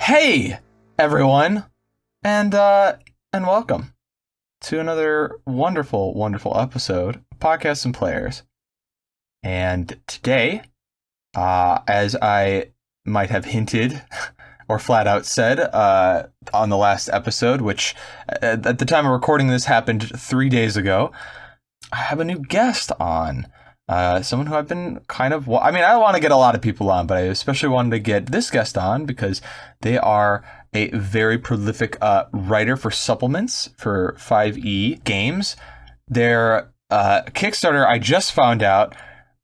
Hey, everyone, and welcome to another wonderful, wonderful episode of Podcasts and Players. And today, as I might have hinted or flat out said on the last episode, which at the time of recording this happened 3 days ago, I have a new guest on. Someone who I've been kind of... I mean, I want to get a lot of people on, but I especially wanted to get this guest on because they are a very prolific writer for supplements for 5e games. Their Kickstarter, I just found out,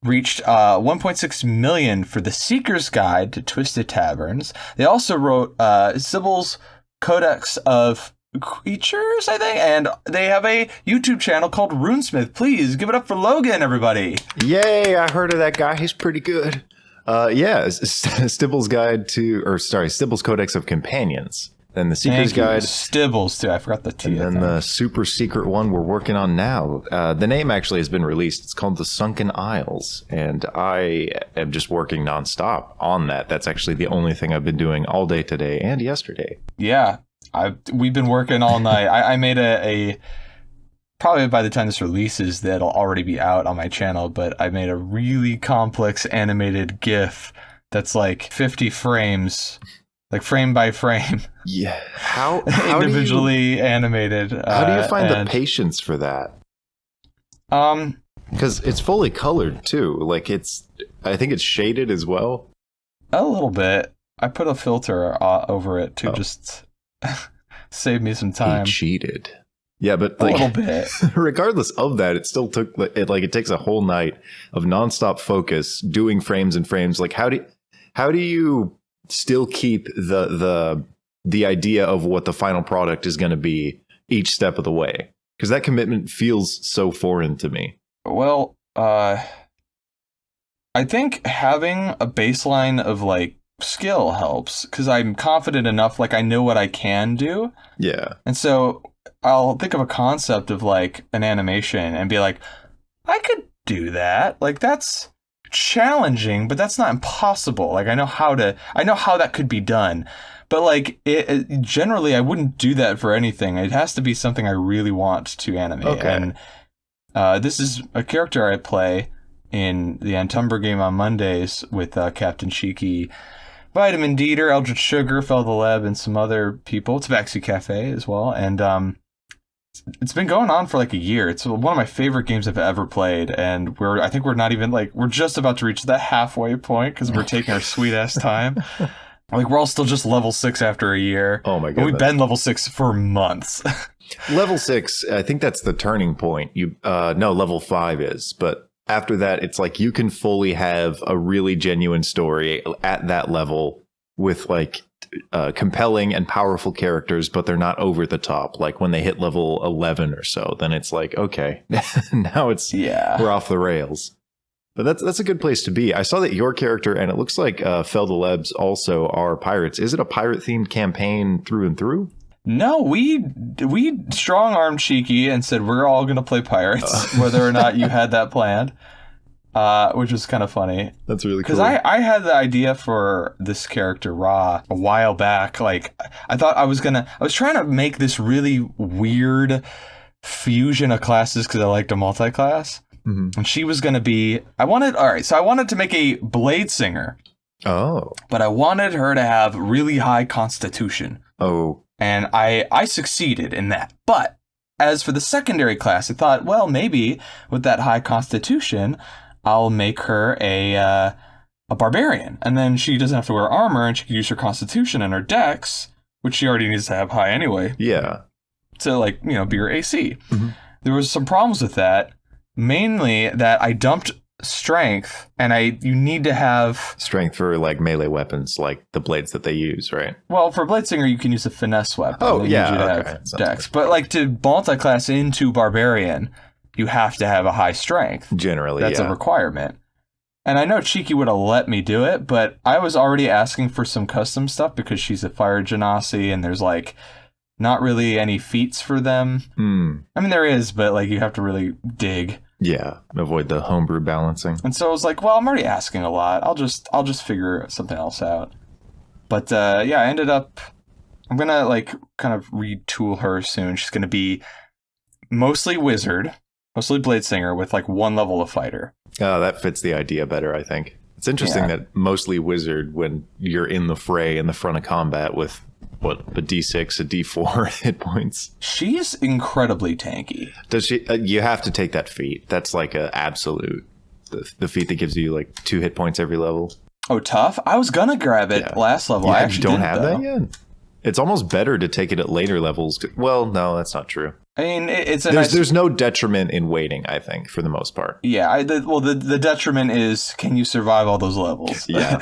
reached 1.6 million for The Seeker's Guide to Twisted Taverns. They also wrote Stibbles' Codex of Creatures, I think, and they have a YouTube channel called Runesmith. Please give it up for Logan, everybody. Yay, I heard of that guy. He's pretty good. Stibbles' Stibbles' Codex of Companions. Then the Seeker's Guide. Stibbles, too. I forgot the T. And then the super secret one we're working on now. The name actually has been released. It's called The Sunken Isles. And I am just working nonstop on that. That's actually the only thing I've been doing all day today and yesterday. Yeah. We've been working all night. I made a probably by the time this releases, that'll already be out on my channel, but I made a really complex animated GIF that's like 50 frames, like frame by frame. Yeah. How individually animated. How do you find the patience for that? Because it's fully colored too. Like I think it's shaded as well. A little bit. I put a filter over it to just save me some time. He cheated. Yeah, but a little bit. Regardless of that, it still took it takes a whole night of nonstop focus doing frames and frames. Like how do you still keep the idea of what the final product is going to be each step of the way? Because that commitment feels so foreign to me. Well, I think having a baseline of like skill helps because I'm confident enough, like I know what I can do. Yeah. And so I'll think of a concept of like an animation and be like, I could do that. Like that's challenging, but that's not impossible. Like I know how that could be done. But like generally I wouldn't do that for anything. It has to be something I really want to animate. Okay. And this is a character I play in the Antumbra game on Mondays with Captain Cheeky, Vitamin Deeter, Eldritch Sugar, Feldeleb, and some other people. Tabaxi Cafe as well. And it's been going on for like a year. It's one of my favorite games I've ever played. And I think we're not even we're just about to reach that halfway point because we're taking our sweet ass time. Like we're all still just level 6 after a year. Oh my god. And we've been level 6 for months. Level 6, I think that's the turning point. No, level 5 is, but after that, it's like you can fully have a really genuine story at that level with like compelling and powerful characters, but they're not over the top. Like when they hit level 11 or so, then it's like, okay, now we're off the rails. But that's a good place to be. I saw that your character, and it looks like Feldelebs also are pirates. Is it a pirate-themed campaign through and through? No, we strong-armed Cheeky and said we're all going to play pirates, whether or not you had that planned, which was kind of funny. That's really cool. Because I had the idea for this character, Ra, a while back. Like, I thought I was trying to make this really weird fusion of classes because I liked a multi-class. Mm-hmm. And she was going to be... I wanted to make a blade singer. Oh. But I wanted her to have really high constitution. Oh. And I succeeded in that. But as for the secondary class, I thought, well, maybe with that high constitution, I'll make her a barbarian. And then she doesn't have to wear armor and she can use her constitution and her dex, which she already needs to have high anyway. Yeah. To be her AC. Mm-hmm. There was some problems with that. Mainly that I dumped strength, and you need to have strength for like melee weapons, like the blades that they use, right? Well, for Blade Singer, you can use a finesse weapon. Oh, yeah, okay. Dex. But like to multi-class into Barbarian, you have to have a high strength. Generally, that's a requirement. And I know Cheeky would have let me do it, but I was already asking for some custom stuff because she's a fire genasi, and there's like not really any feats for them. I mean, there is, but like you have to really dig. Yeah, avoid the homebrew balancing. And so I was like, well, I'm already asking a lot. I'll just figure something else out. But yeah, I ended up. I'm gonna like kind of retool her soon. She's gonna be mostly wizard, mostly blade singer with like one level of fighter. Oh, that fits the idea better, I think. It's interesting that mostly wizard when you're in the fray in the front of combat with what, a D6, a D4 hit points. She's incredibly tanky. Does she? You have to take that feat. That's like a absolute. The feat that gives you like 2 hit points every level. Oh, tough! I was gonna grab it last level. I actually don't have that yet. It's almost better to take it at later levels. Well, no, that's not true. I mean, it's there's no detriment in waiting, I think, for the most part. Yeah, the detriment is, can you survive all those levels? Yeah.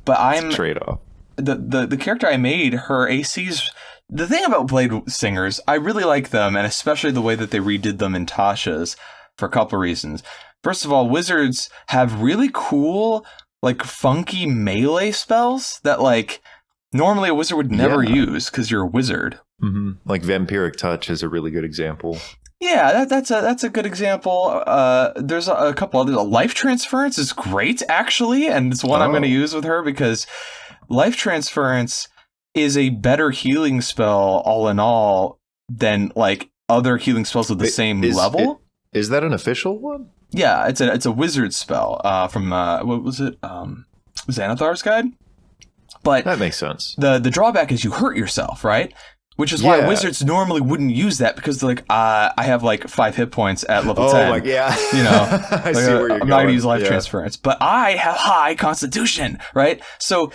But I'm trade-off. The character I made, her ACs. The thing about Blade Singers, I really like them, and especially the way that they redid them in Tasha's for a couple of reasons. First of all, wizards have really cool, like funky melee spells that like normally a wizard would never use because you're a wizard. Mm-hmm. Like Vampiric Touch is a really good example. Yeah, that's a good example. There's a couple others. Life Transference is great, actually, and it's one I'm going to use with her because Life Transference is a better healing spell, all in all, than like other healing spells of the same level. Is that an official one? Yeah, it's a wizard spell from what was it? Xanathar's Guide. But that makes sense. The drawback is you hurt yourself, right? Which is why wizards normally wouldn't use that because they're like, I have like 5 hit points at level 10. Oh, like, yeah. You know, I see where you're I'm not going to use life transference, but I have high constitution, right? So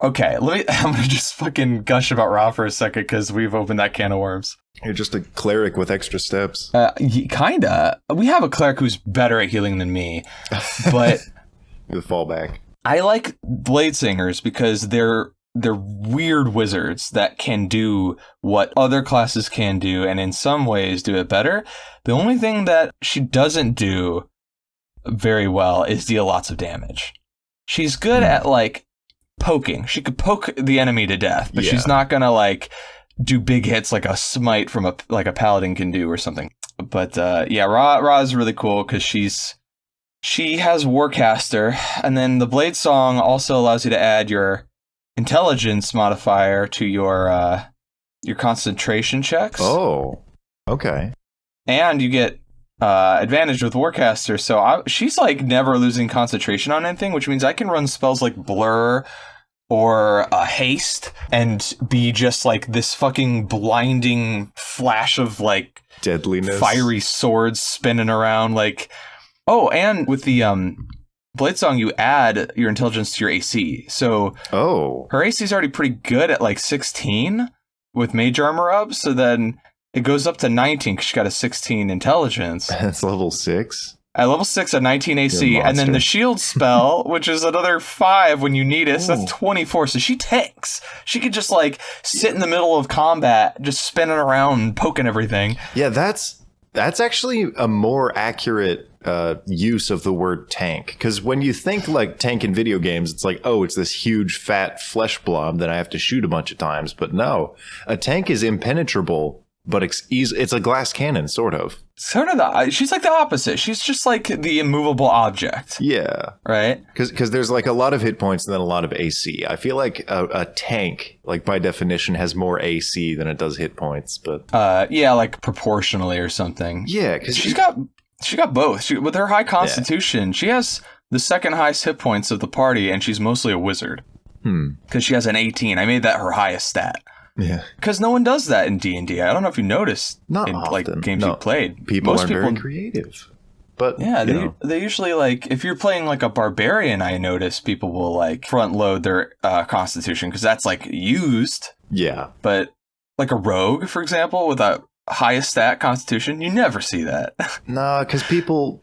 I'm going to just fucking gush about Ra for a second because we've opened that can of worms. You're just a cleric with extra steps. Kinda. We have a cleric who's better at healing than me, but the fallback. I like Blade Singers because they're weird wizards that can do what other classes can do, and in some ways do it better. The only thing that she doesn't do very well is deal lots of damage. She's good at like poking. She could poke the enemy to death, but she's not gonna like do big hits like a smite from a paladin can do or something. But Ra is really cool because she has Warcaster, and then the Blade Song also allows you to add your intelligence modifier to your concentration checks. Oh, okay. And you get advantage with Warcaster, so she's like never losing concentration on anything, which means I can run spells like Blur or Haste and be just like this fucking blinding flash of like deadliness, fiery swords spinning around like. Oh, and with the Blade Song, you add your intelligence to your AC. So her AC is already pretty good at like 16 with Mage Armor up. So then it goes up to 19 because she got a 16 intelligence. That's level 6. At level 6 at 19 AC. And then the shield spell, which is another 5 when you need it. So that's 24. So she tanks. She could just like sit in the middle of combat, just spinning around and poking everything. Yeah, that's actually a more accurate use of the word tank, because when you think like tank in video games, it's like, oh, it's this huge fat flesh blob that I have to shoot a bunch of times. But no, a tank is impenetrable, but it's a glass cannon, sort of. She's like the opposite. She's just like the immovable object. Yeah. Right? Because there's like a lot of hit points and then a lot of AC. I feel like a tank, like by definition, has more AC than it does hit points. But like proportionally or something. Yeah, because she got both. With her high constitution, she has the second highest hit points of the party, and she's mostly a wizard. Because she has an 18. I made that her highest stat. Yeah. Because no one does that in D&D. I don't know if you noticed in like games you've played. Most people are very creative. But yeah, they usually like, if you're playing like a barbarian, I notice people will like front load their constitution because that's like used. Yeah. But like a rogue, for example, with a highest stat constitution, you never see that. No, because people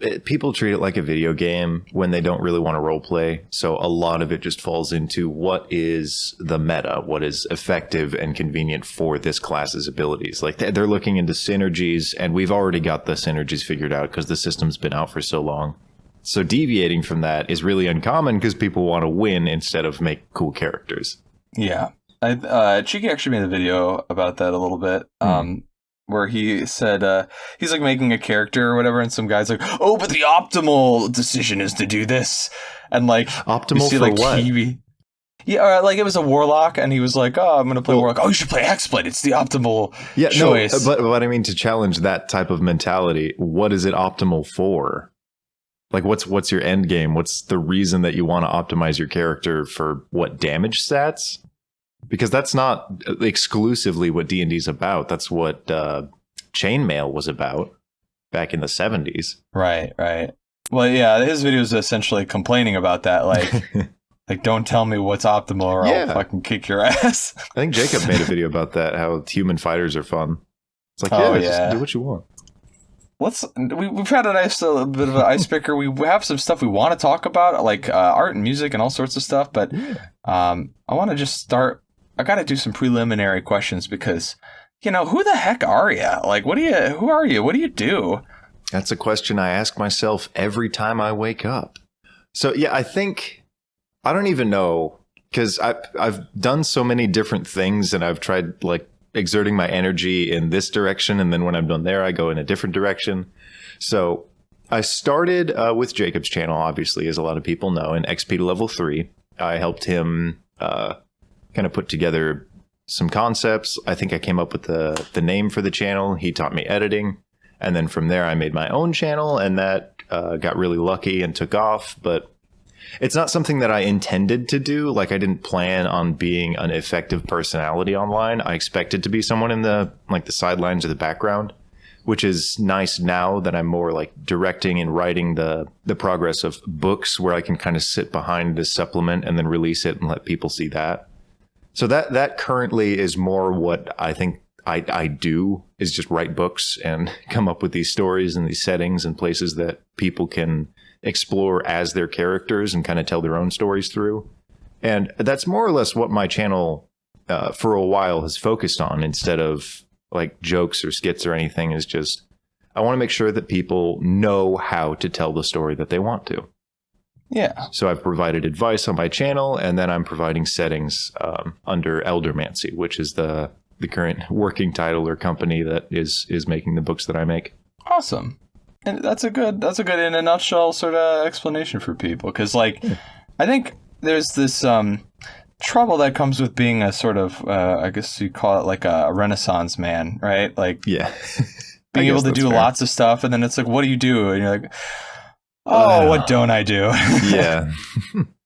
treat it like a video game when they don't really want to role play. So a lot of it just falls into what is the meta, what is effective and convenient for this class's abilities. Like they're looking into synergies, and we've already got the synergies figured out because the system's been out for so long. So deviating from that is really uncommon because people want to win instead of make cool characters. Yeah. Cheeky actually made a video about that a little bit. Where he said he's like making a character or whatever, and some guy's like, "Oh, but the optimal decision is to do this," and like optimal you see, for like, what? TV. Yeah, or like it was a warlock, and he was like, "Oh, I'm gonna play warlock. Oh, you should play hexblade. It's the optimal choice." No, but I mean, to challenge that type of mentality, what is it optimal for? Like, what's your end game? What's the reason that you want to optimize your character for what damage stats? Because that's not exclusively what D&D is about. That's what chainmail was about back in the 70s. Right. Well, yeah, his video is essentially complaining about that, like, like don't tell me what's optimal or I'll fucking kick your ass. I think Jacob made a video about that, how human fighters are fun. It's like, just do what you want. We've had a nice little bit of an icebreaker. We have some stuff we want to talk about, like art and music and all sorts of stuff, but I want to just start. I got to do some preliminary questions because, who the heck are you? Like, who are you? What do you do? That's a question I ask myself every time I wake up. So, yeah, I don't even know, because I've done so many different things and I've tried like exerting my energy in this direction. And then when I'm done there, I go in a different direction. So I started with Jacob's channel, obviously, as a lot of people know, in XP to level 3. I helped him kind of put together some concepts. I think I came up with the name for the channel. He taught me editing. And then from there, I made my own channel, and that got really lucky and took off. But it's not something that I intended to do. Like, I didn't plan on being an effective personality online. I expected to be someone in the sidelines or the background, which is nice now that I'm more like directing and writing the progress of books, where I can kind of sit behind this supplement and then release it and let people see that. So that currently is more what I think I do, is just write books and come up with these stories and these settings and places that people can explore as their characters and kind of tell their own stories through. And that's more or less what my channel for a while has focused on, instead of like jokes or skits or anything. Is just, I want to make sure that people know how to tell the story that they want to. Yeah. So I've provided advice on my channel, and then I'm providing settings under Eldermancy, which is the current working title or company that is making the books that I make. Awesome. And that's a good in a nutshell sort of explanation for people, because I think there's this trouble that comes with being a sort of I guess you call it like a Renaissance man, right? Like, yeah, being able to do lots of stuff, and then it's like, what do you do? And you're like, oh, what don't I do? Yeah.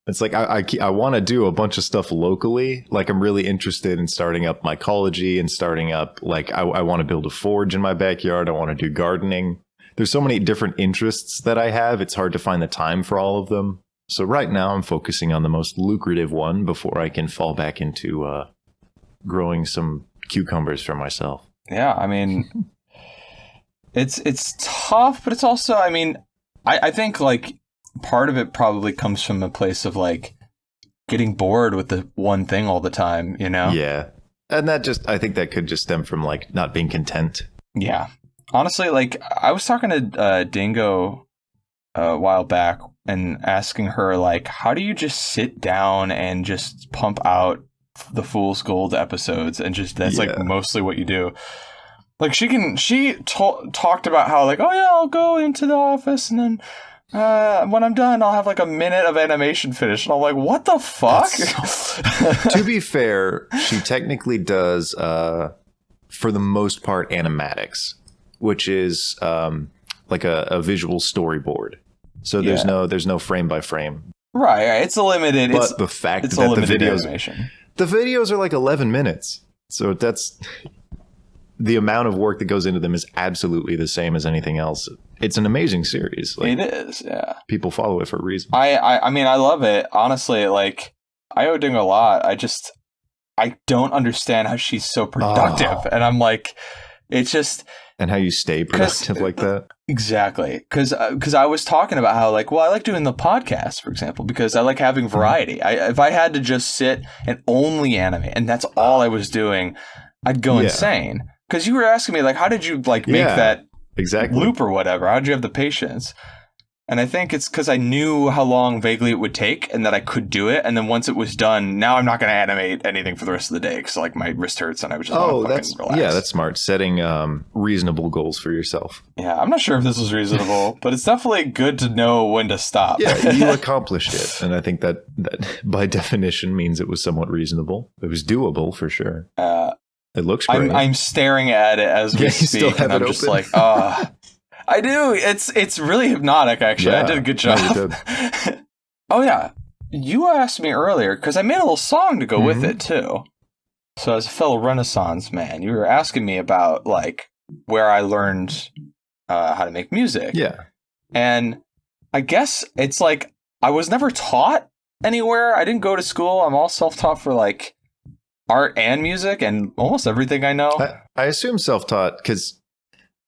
It's like I want to do a bunch of stuff locally. Like, I'm really interested in starting up mycology and starting up, like, I want to build a forge in my backyard. I want to do gardening. There's so many different interests that I have. It's hard to find the time for all of them. So right now I'm focusing on the most lucrative one before I can fall back into growing some cucumbers for myself. Yeah, I mean, it's tough, but it's also, I mean, I think like part of it probably comes from a place of like getting bored with the one thing all the time, Yeah. And I think that could just stem from like not being content. Yeah. Honestly, like, I was talking to Dingo a while back and asking her, like, how do you just sit down and just pump out the Fool's Gold episodes and just that's like mostly what you do? Like, she talked about how, like, oh yeah, I'll go into the office and then when I'm done, I'll have like a minute of animation finished. And I'm like, what the fuck? To be fair, she technically does, for the most part, animatics, which is like a visual storyboard. So there's no frame by frame. Right. It's a limited. But the fact that the videos are like 11 minutes. So that's the amount of work that goes into them is absolutely the same as anything else. It's an amazing series. Like, it is. Yeah. People follow it for a reason. I mean, I love it. Honestly, like, I owe Ding a lot. I don't understand how she's so productive. And I'm like, it's just... And how you stay productive like that. Exactly. Because I was talking about how, like, well, I like doing the podcast, for example, because I like having variety. If I had to just sit and only animate, and that's all I was doing, I'd go insane. Because you were asking me, like, how did you, like, make that exactly loop or whatever? How did you have the patience? And I think it's because I knew how long vaguely it would take and that I could do it. And then once it was done, now I'm not going to animate anything for the rest of the day because like my wrist hurts and I would just want to fucking relax. Yeah, that's smart. Setting reasonable goals for yourself. Yeah, I'm not sure if this was reasonable, but it's definitely good to know when to stop. Yeah, you accomplished it. And I think that by definition means it was somewhat reasonable. It was doable for sure. It looks great. I'm staring at it as we speak and I'm just like, I do. It's really hypnotic, actually. Yeah, I did a good job. No, oh, yeah. You asked me earlier, because I made a little song to go with it, too. So as a fellow Renaissance man, you were asking me about, like, where I learned how to make music. Yeah. And I guess it's like, I was never taught anywhere. I didn't go to school. I'm all self-taught for, like, art and music and almost everything I know. I assume self-taught, because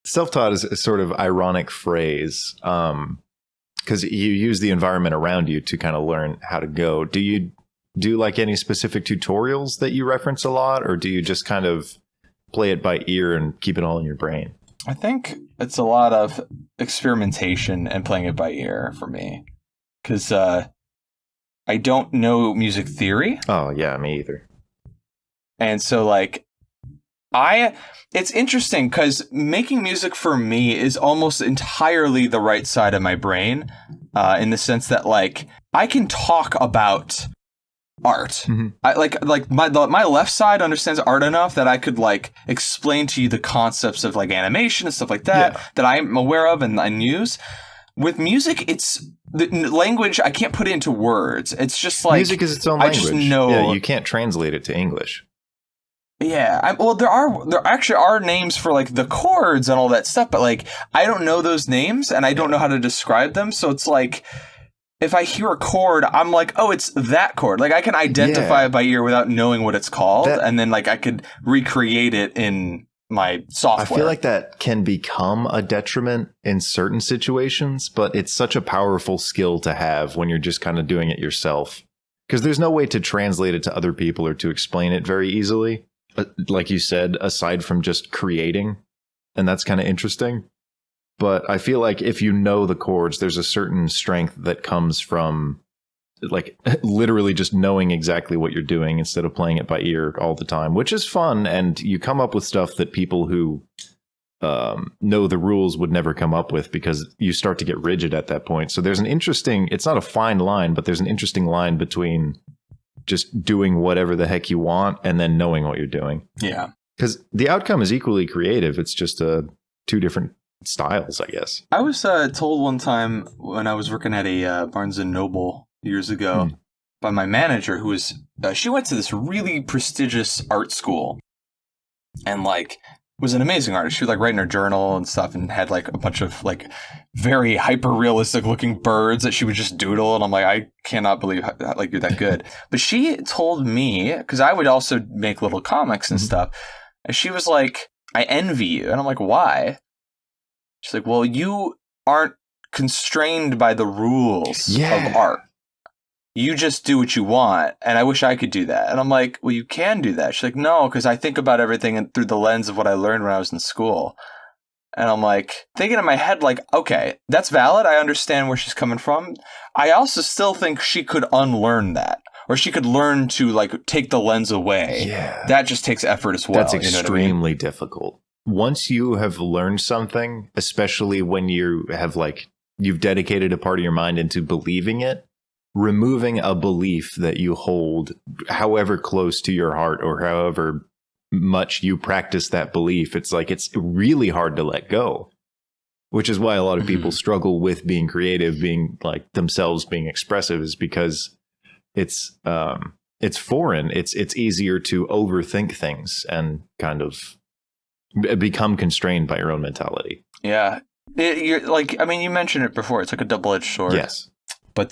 self-taught is a sort of ironic phrase because you use the environment around you to kind of learn how to go. Do you do like any specific tutorials that you reference a lot, or do you just kind of play it by ear and keep it all in your brain? I think it's a lot of experimentation and playing it by ear for me because I don't know music theory. Oh, yeah, me either. And so like it's interesting because making music for me is almost entirely the right side of my brain, in the sense that like I can talk about art. Mm-hmm. I like my left side understands art enough that I could like explain to you the concepts of like animation and stuff like that that I'm aware of and use. With music, it's the language. I can't put it into words. It's just like music is its own language. I just know. Yeah, you can't translate it to English. Yeah, there actually are names for like the chords and all that stuff, but like I don't know those names and I don't know how to describe them. So it's like if I hear a chord, I'm like, oh, it's that chord. Like I can identify it by ear without knowing what it's called, and then like I could recreate it in my software. I feel like that can become a detriment in certain situations, but it's such a powerful skill to have when you're just kind of doing it yourself, because there's no way to translate it to other people or to explain it very easily. Like you said, aside from just creating, and that's kind of interesting. But I feel like if you know the chords, there's a certain strength that comes from like literally just knowing exactly what you're doing instead of playing it by ear all the time, which is fun. And you come up with stuff that people who know the rules would never come up with, because you start to get rigid at that point. So there's an interesting, it's not a fine line, but there's an interesting line between just doing whatever the heck you want and then knowing what you're doing. Yeah. Because the outcome is equally creative. It's just two different styles, I guess. I was told one time when I was working at a Barnes & Noble years ago by my manager, who was, she went to this really prestigious art school and like was an amazing artist. She would like write in her journal and stuff and had like a bunch of like very hyper realistic looking birds that she would just doodle. And I'm like, I cannot believe like you're that good. But she told me, because I would also make little comics and stuff. And she was like, I envy you. And I'm like, why? She's like, well, you aren't constrained by the rules of art. You just do what you want, and I wish I could do that. And I'm like, well, you can do that. She's like, no, because I think about everything through the lens of what I learned when I was in school. And I'm like, thinking in my head, like, okay, that's valid. I understand where she's coming from. I also still think she could unlearn that, or she could learn to like take the lens away. Yeah. That just takes effort as well. That's extremely difficult. Once you have learned something, especially when you have like, you've dedicated a part of your mind into believing it, removing a belief that you hold, however close to your heart or however much you practice that belief, it's like it's really hard to let go, which is why a lot of people struggle with being creative, being like themselves, being expressive, is because it's foreign. It's easier to overthink things and kind of become constrained by your own mentality. Yeah. You're like, I mean, you mentioned it before. It's like a double-edged sword. Yes. But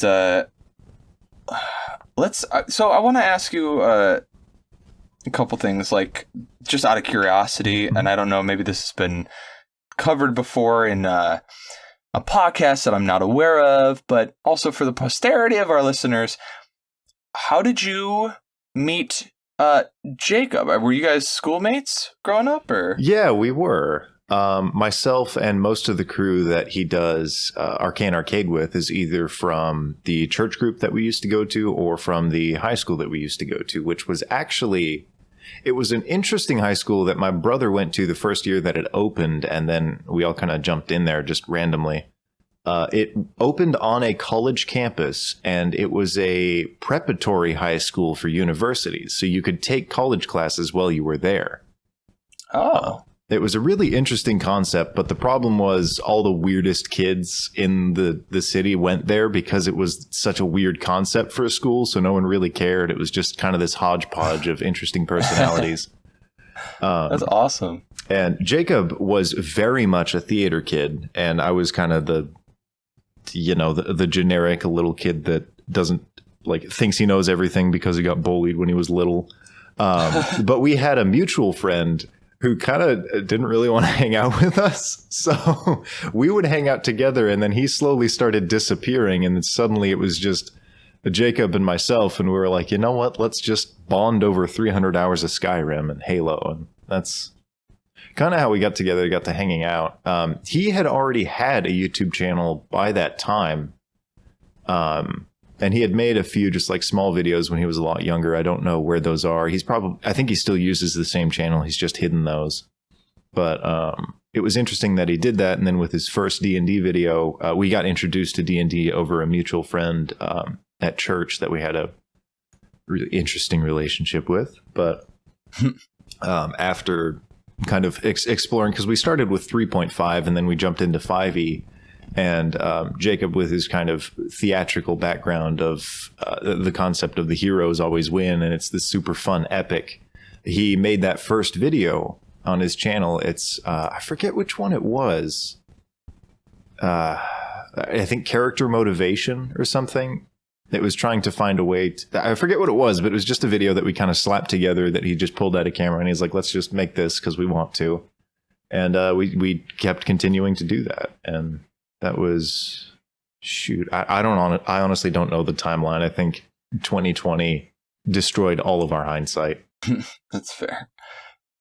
so I want to ask you a couple things, like just out of curiosity, and I don't know, maybe this has been covered before in a podcast that I'm not aware of, but also for the posterity of our listeners, how did you meet Jacob? Were you guys schoolmates growing up, or? Yeah, we were. Myself and most of the crew that he does Arcane Arcade with is either from the church group that we used to go to or from the high school that we used to go to, which was actually, it was an interesting high school that my brother went to the first year that it opened, and then we all kind of jumped in there just randomly. It opened on a college campus, and it was a preparatory high school for universities, so you could take college classes while you were there. Oh. It was a really interesting concept, but the problem was all the weirdest kids in the city went there because it was such a weird concept for a school, so no one really cared. It was just kind of this hodgepodge of interesting personalities. That's awesome. And Jacob was very much a theater kid, and I was kind of the generic little kid that doesn't thinks he knows everything because he got bullied when he was little. But we had a mutual friend who kind of didn't really want to hang out with us. So we would hang out together, and then he slowly started disappearing. And then suddenly it was just Jacob and myself. And we were like, you know what? Let's just bond over 300 hours of Skyrim and Halo. And that's kind of how we got together, got to hanging out. He had already had a YouTube channel by that time. And he had made a few just small videos when he was a lot younger. I don't know where those are. I think he still uses the same channel. He's just hidden those. But it was interesting that he did that. And then with his first D&D video, we got introduced to D&D over a mutual friend at church that we had a really interesting relationship with. But after kind of exploring, because we started with 3.5 and then we jumped into 5e, and Jacob, with his kind of theatrical background of the concept of the heroes always win, and it's this super fun epic, he made that first video on his channel. It's I forget which one it was. I think character motivation or something. It was trying to find a way to, I forget what it was, but it was just a video that we kind of slapped together that he just pulled out a camera, and he's like, let's just make this because we want to. And we kept continuing to do that. And that was, I honestly don't know the timeline. I think 2020 destroyed all of our hindsight. That's fair.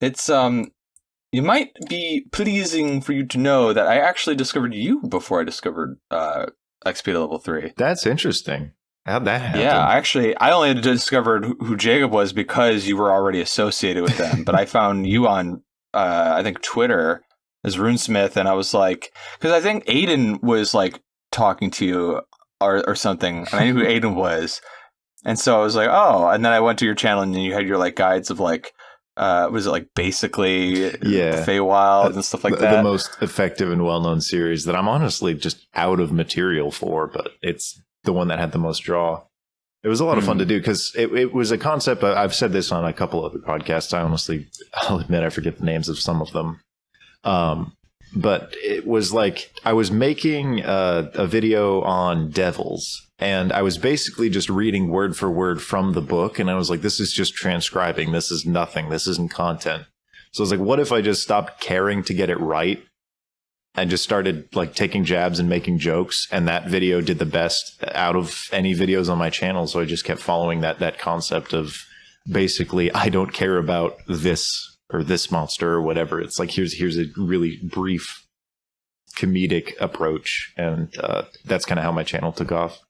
It's, it might be pleasing for you to know that I actually discovered you before I discovered XP to level 3. That's interesting. How'd that happen? Yeah, I only discovered who Jacob was because you were already associated with them. But I found you on, I think, Twitter as Runesmith, and I was like, because I think Aiden was talking to you or something, and I knew who Aiden was. And so I was like, oh, and then I went to your channel, and you had your guides of was it basically the Feywild and stuff like that? The most effective and well-known series that I'm honestly just out of material for, but it's the one that had the most draw. It was a lot of fun to do because it was a concept. I've said this on a couple other podcasts. I'll admit I forget the names of some of them. But it was I was making a video on devils, and I was basically just reading word for word from the book, and I was like, this is just transcribing. This is nothing. This isn't content. So I was like, what if I just stopped caring to get it right and just started taking jabs and making jokes? And that video did the best out of any videos on my channel. So I just kept following that concept of basically, I don't care about this or this monster or whatever. It's here's a really brief comedic approach, and that's kind of how my channel took off.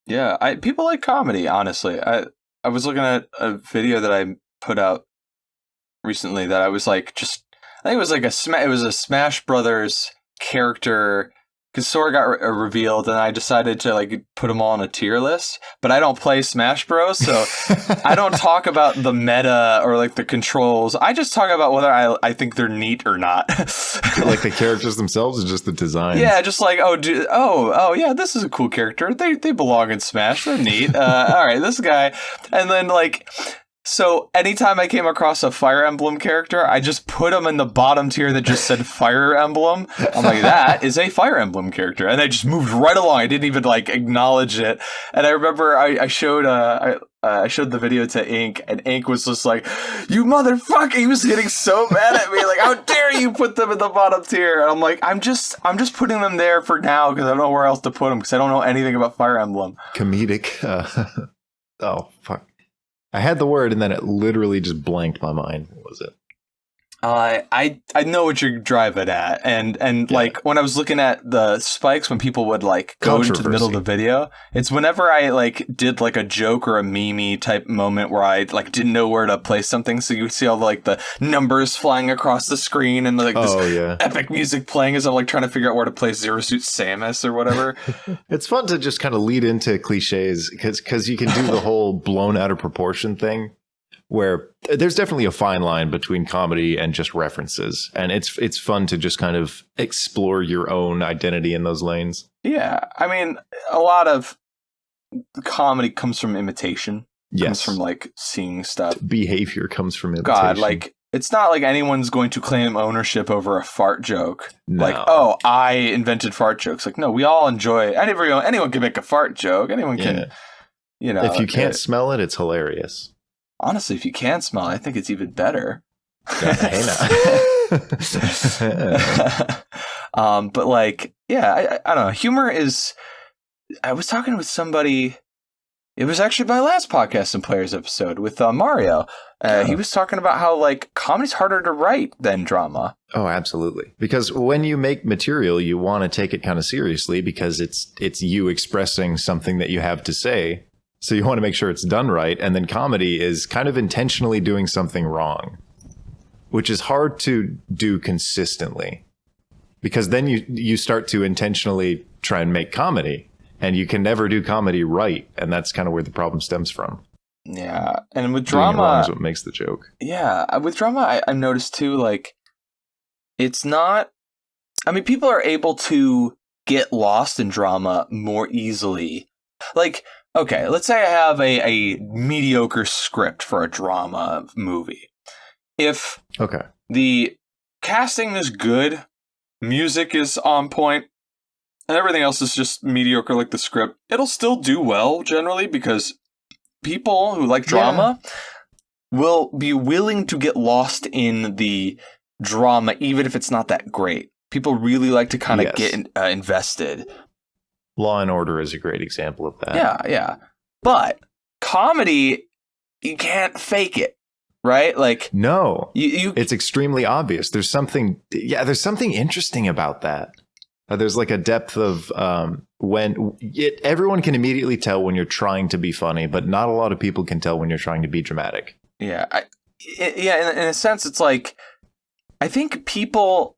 Yeah, people like comedy, honestly. I was looking at a video that I put out recently that I was I think it was it was a Smash Brothers character, because Sora got revealed, and I decided to put them all on a tier list. But I don't play Smash Bros, so I don't talk about the meta or the controls. I just talk about whether I think they're neat or not. The characters themselves, or just the design? Yeah, just oh yeah, this is a cool character. They belong in Smash. They're neat. All right, this guy, and then So anytime I came across a Fire Emblem character, I just put them in the bottom tier that just said Fire Emblem. I'm like, that is a Fire Emblem character. And I just moved right along. I didn't even acknowledge it. And I remember I showed I showed the video to Ink, and Ink was just like, you motherfucker. He was getting so mad at me. How dare you put them in the bottom tier? And I'm like, I'm just putting them there for now because I don't know where else to put them because I don't know anything about Fire Emblem. Comedic. Oh, fuck. I had the word, and then it literally just blanked my mind. What was it? I know what you're driving at, and like when I was looking at the spikes when people would like go into the middle of the video, it's whenever I like did like a joke or a meme type moment where I like didn't know where to place something, so you would see all like the numbers flying across the screen and like this epic music playing as I'm like trying to figure out where to place Zero Suit Samus or whatever. It's fun to just kind of lead into cliches because you can do the whole blown out of proportion thing, where there's definitely a fine line between comedy and just references. And it's fun to just kind of explore your own identity in those lanes. Yeah. I mean, a lot of comedy comes from imitation. Yes. Comes from like seeing stuff. Behavior comes from imitation. God, like it's not like anyone's going to claim ownership over a fart joke. No. Like, oh, I invented fart jokes. Like, no, we all enjoy. Anyone can make a fart joke. Anyone can, you know. If you can't smell it, it's hilarious. Honestly, if you can smell it, I think it's even better. Hey now. But like, yeah, I don't know. Humor is. I was talking with somebody. It was actually my last Podcast and Players episode with Mario. He was talking about how like comedy's harder to write than drama. Oh, absolutely. Because when you make material, you want to take it kind of seriously because it's you expressing something that you have to say. So you want to make sure it's done right. And then comedy is kind of intentionally doing something wrong, which is hard to do consistently because then you start to intentionally try and make comedy and you can never do comedy right. And that's kind of where the problem stems from. Yeah. And with Doing drama, it wrong is what makes the joke. Yeah. With drama, I've noticed too, like, it's not, I mean, people are able to get lost in drama more easily. Like, okay, let's say I have a mediocre script for a drama movie. If the casting is good, music is on point, and everything else is just mediocre like the script, it'll still do well generally because people who like drama will be willing to get lost in the drama even if it's not that great. People really like to kind of get invested. Law and Order is a great example of that. Yeah. But comedy, you can't fake it, right? Like, no, you it's extremely obvious. There's something interesting about that. There's like a depth of everyone can immediately tell when you're trying to be funny, but not a lot of people can tell when you're trying to be dramatic. Yeah. In a sense, it's like, I think people,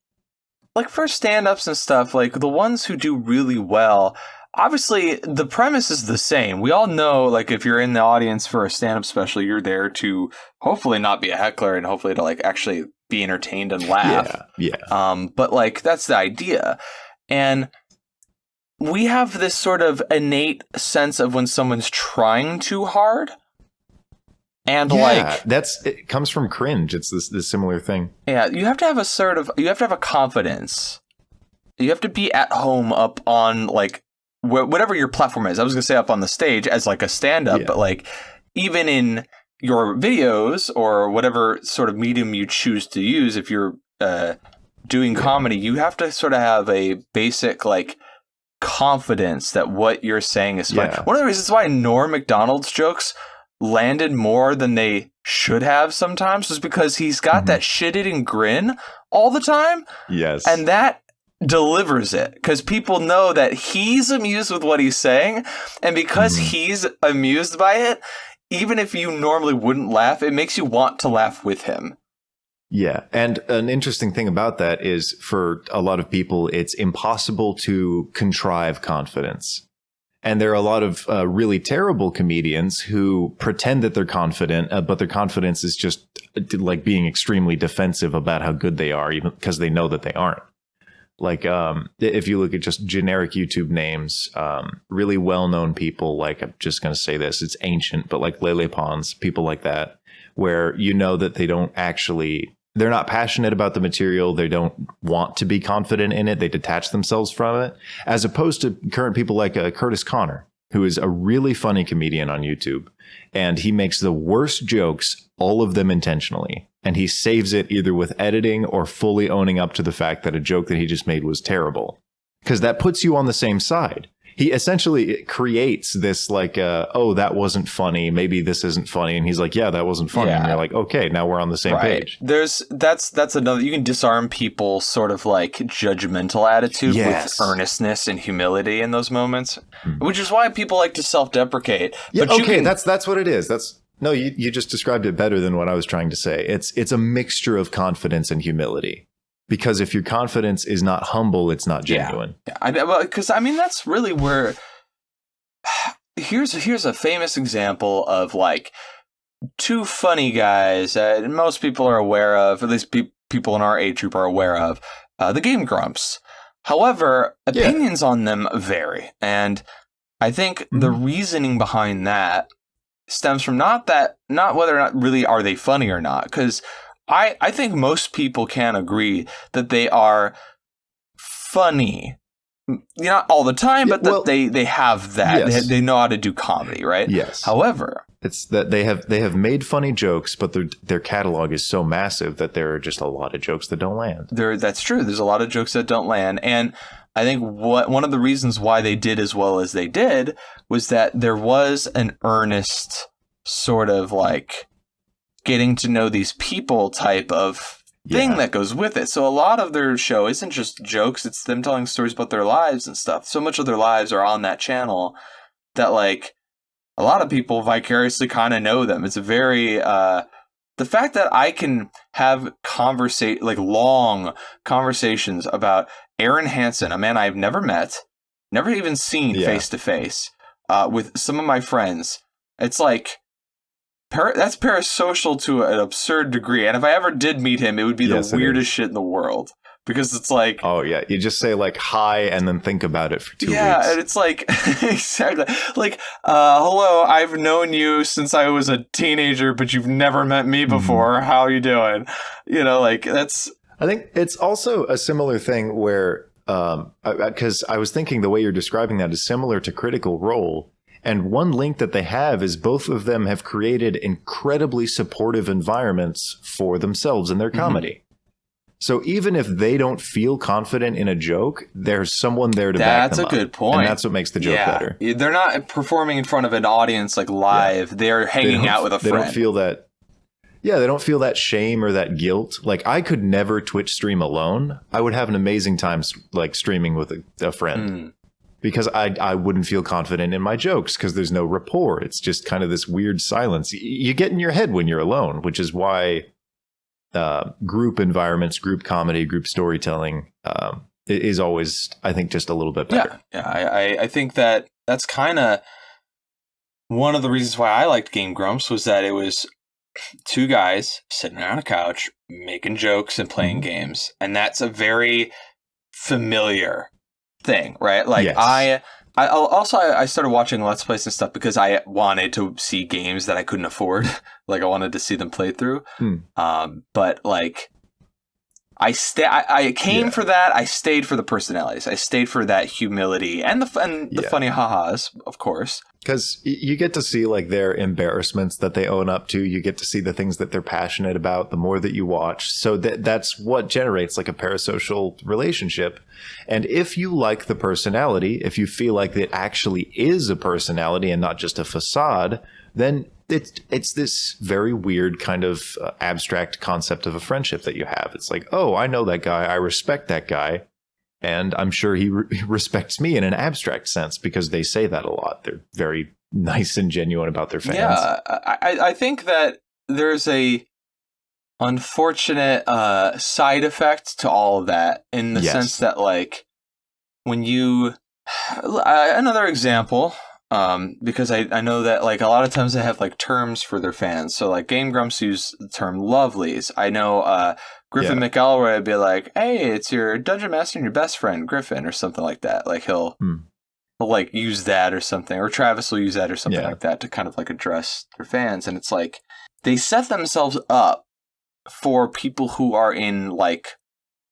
like for stand-ups and stuff, like the ones who do really well, obviously the premise is the same. We all know, like, if you're in the audience for a stand-up special, you're there to hopefully not be a heckler and hopefully to like actually be entertained and laugh. Yeah. But like, that's the idea. And we have this sort of innate sense of when someone's trying too hard. And it comes from cringe. It's this similar thing. Yeah, you have to have a confidence. You have to be at home up on like whatever your platform is. I was going to say up on the stage as like a stand-up, but like even in your videos or whatever sort of medium you choose to use, if you're doing comedy, you have to sort of have a basic like confidence that what you're saying is funny. One of the reasons why Norm Macdonald's jokes landed more than they should have sometimes was because he's got that shit-eating grin all the time. Yes. And that delivers it because people know that he's amused with what he's saying. And because he's amused by it, even if you normally wouldn't laugh, it makes you want to laugh with him. Yeah. And an interesting thing about that is for a lot of people, it's impossible to contrive confidence. And there are a lot of really terrible comedians who pretend that they're confident, but their confidence is just like being extremely defensive about how good they are, even because they know that they aren't. Like if you look at just generic YouTube names, really well-known people, like I'm just going to say this, it's ancient, but like Lele Pons, people like that, where you know that they're not passionate about the material. They don't want to be confident in it. They detach themselves from it, as opposed to current people like Curtis Connor, who is a really funny comedian on YouTube. And he makes the worst jokes, all of them intentionally. And he saves it either with editing or fully owning up to the fact that a joke that he just made was terrible. Because that puts you on the same side. he essentially creates this like, oh, that wasn't funny. Maybe this isn't funny. And he's like, yeah, that wasn't funny. And you're like, okay, now we're on the same page. That's another, you can disarm people's sort of like judgmental attitude with earnestness and humility in those moments, which is why people like to self-deprecate. Yeah, but that's what it is. No, you just described it better than what I was trying to say. It's a mixture of confidence and humility. Because if your confidence is not humble, it's not genuine. Because that's really where. Here's a famous example of like two funny guys that most people are aware of, at least people in our age group are aware of, the Game Grumps. However, opinions on them vary, and I think the reasoning behind that stems from not whether or not really are they funny or not, because I think most people can agree that they are funny. Not all the time, but that they have that. Yes. They know how to do comedy, right? Yes. However, it's that they have made funny jokes, but their catalog is so massive that there are just a lot of jokes that don't land. That's true. There's a lot of jokes that don't land. And I think one of the reasons why they did as well as they did was that there was an earnest sort of like getting to know these people type of thing that goes with it. So a lot of their show isn't just jokes, it's them telling stories about their lives and stuff. So much of their lives are on that channel that like a lot of people vicariously kind of know them. It's a very the fact that I can have long conversations about Aaron Hansen, a man I've never met, never even seen face to face, with some of my friends. It's like that's parasocial to an absurd degree. And if I ever did meet him, it would be the weirdest shit in the world. Because it's like... Oh, yeah. You just say, like, hi, and then think about it for 2 weeks. Yeah, and it's like... exactly. Like, hello, I've known you since I was a teenager, but you've never met me before. How are you doing? You know, like, that's... I think it's also a similar thing where... Because I was thinking the way you're describing that is similar to Critical Role. And one link that they have is both of them have created incredibly supportive environments for themselves and their comedy. So even if they don't feel confident in a joke, there's someone there to back them up. That's a good point. And that's what makes the joke better. They're not performing in front of an audience like live. They're hanging out with a friend. They don't feel that. Yeah, they don't feel that shame or that guilt. Like I could never Twitch stream alone. I would have an amazing time like streaming with a friend. Because I wouldn't feel confident in my jokes because there's no rapport. It's just kind of this weird silence. You get in your head when you're alone, which is why group environments, group comedy, group storytelling is always, I think, just a little bit better. Yeah. I think that's kind of one of the reasons why I liked Game Grumps was that it was two guys sitting on a couch making jokes and playing games. And that's a very familiar thing, right? Like I started watching Let's Plays and stuff because I wanted to see games that I couldn't afford. Like I wanted to see them played through. But like I came for that. I stayed for the personalities. I stayed for that humility and the funny ha-has, of course. Because you get to see like their embarrassments that they own up to. You get to see the things that they're passionate about the more that you watch. So that's what generates like a parasocial relationship. And if you like the personality, if you feel like it actually is a personality and not just a facade, then it's this very weird kind of abstract concept of a friendship that you have. It's like, oh, I know that guy. I respect that guy. And I'm sure he respects me in an abstract sense because they say that a lot. They're very nice and genuine about their fans. Yeah, I think that there's a unfortunate side effect to all of that in the sense that, like, when you... another example, because I know that, like, a lot of times they have, like, terms for their fans. So, like, Game Grumps use the term lovelies. I know... Griffin McElroy would be like, hey, it's your dungeon master and your best friend, Griffin, or something like that. Like, he'll like use that or something. Or Travis will use that or something like that to kind of like address their fans. And it's like, they set themselves up for people who are in like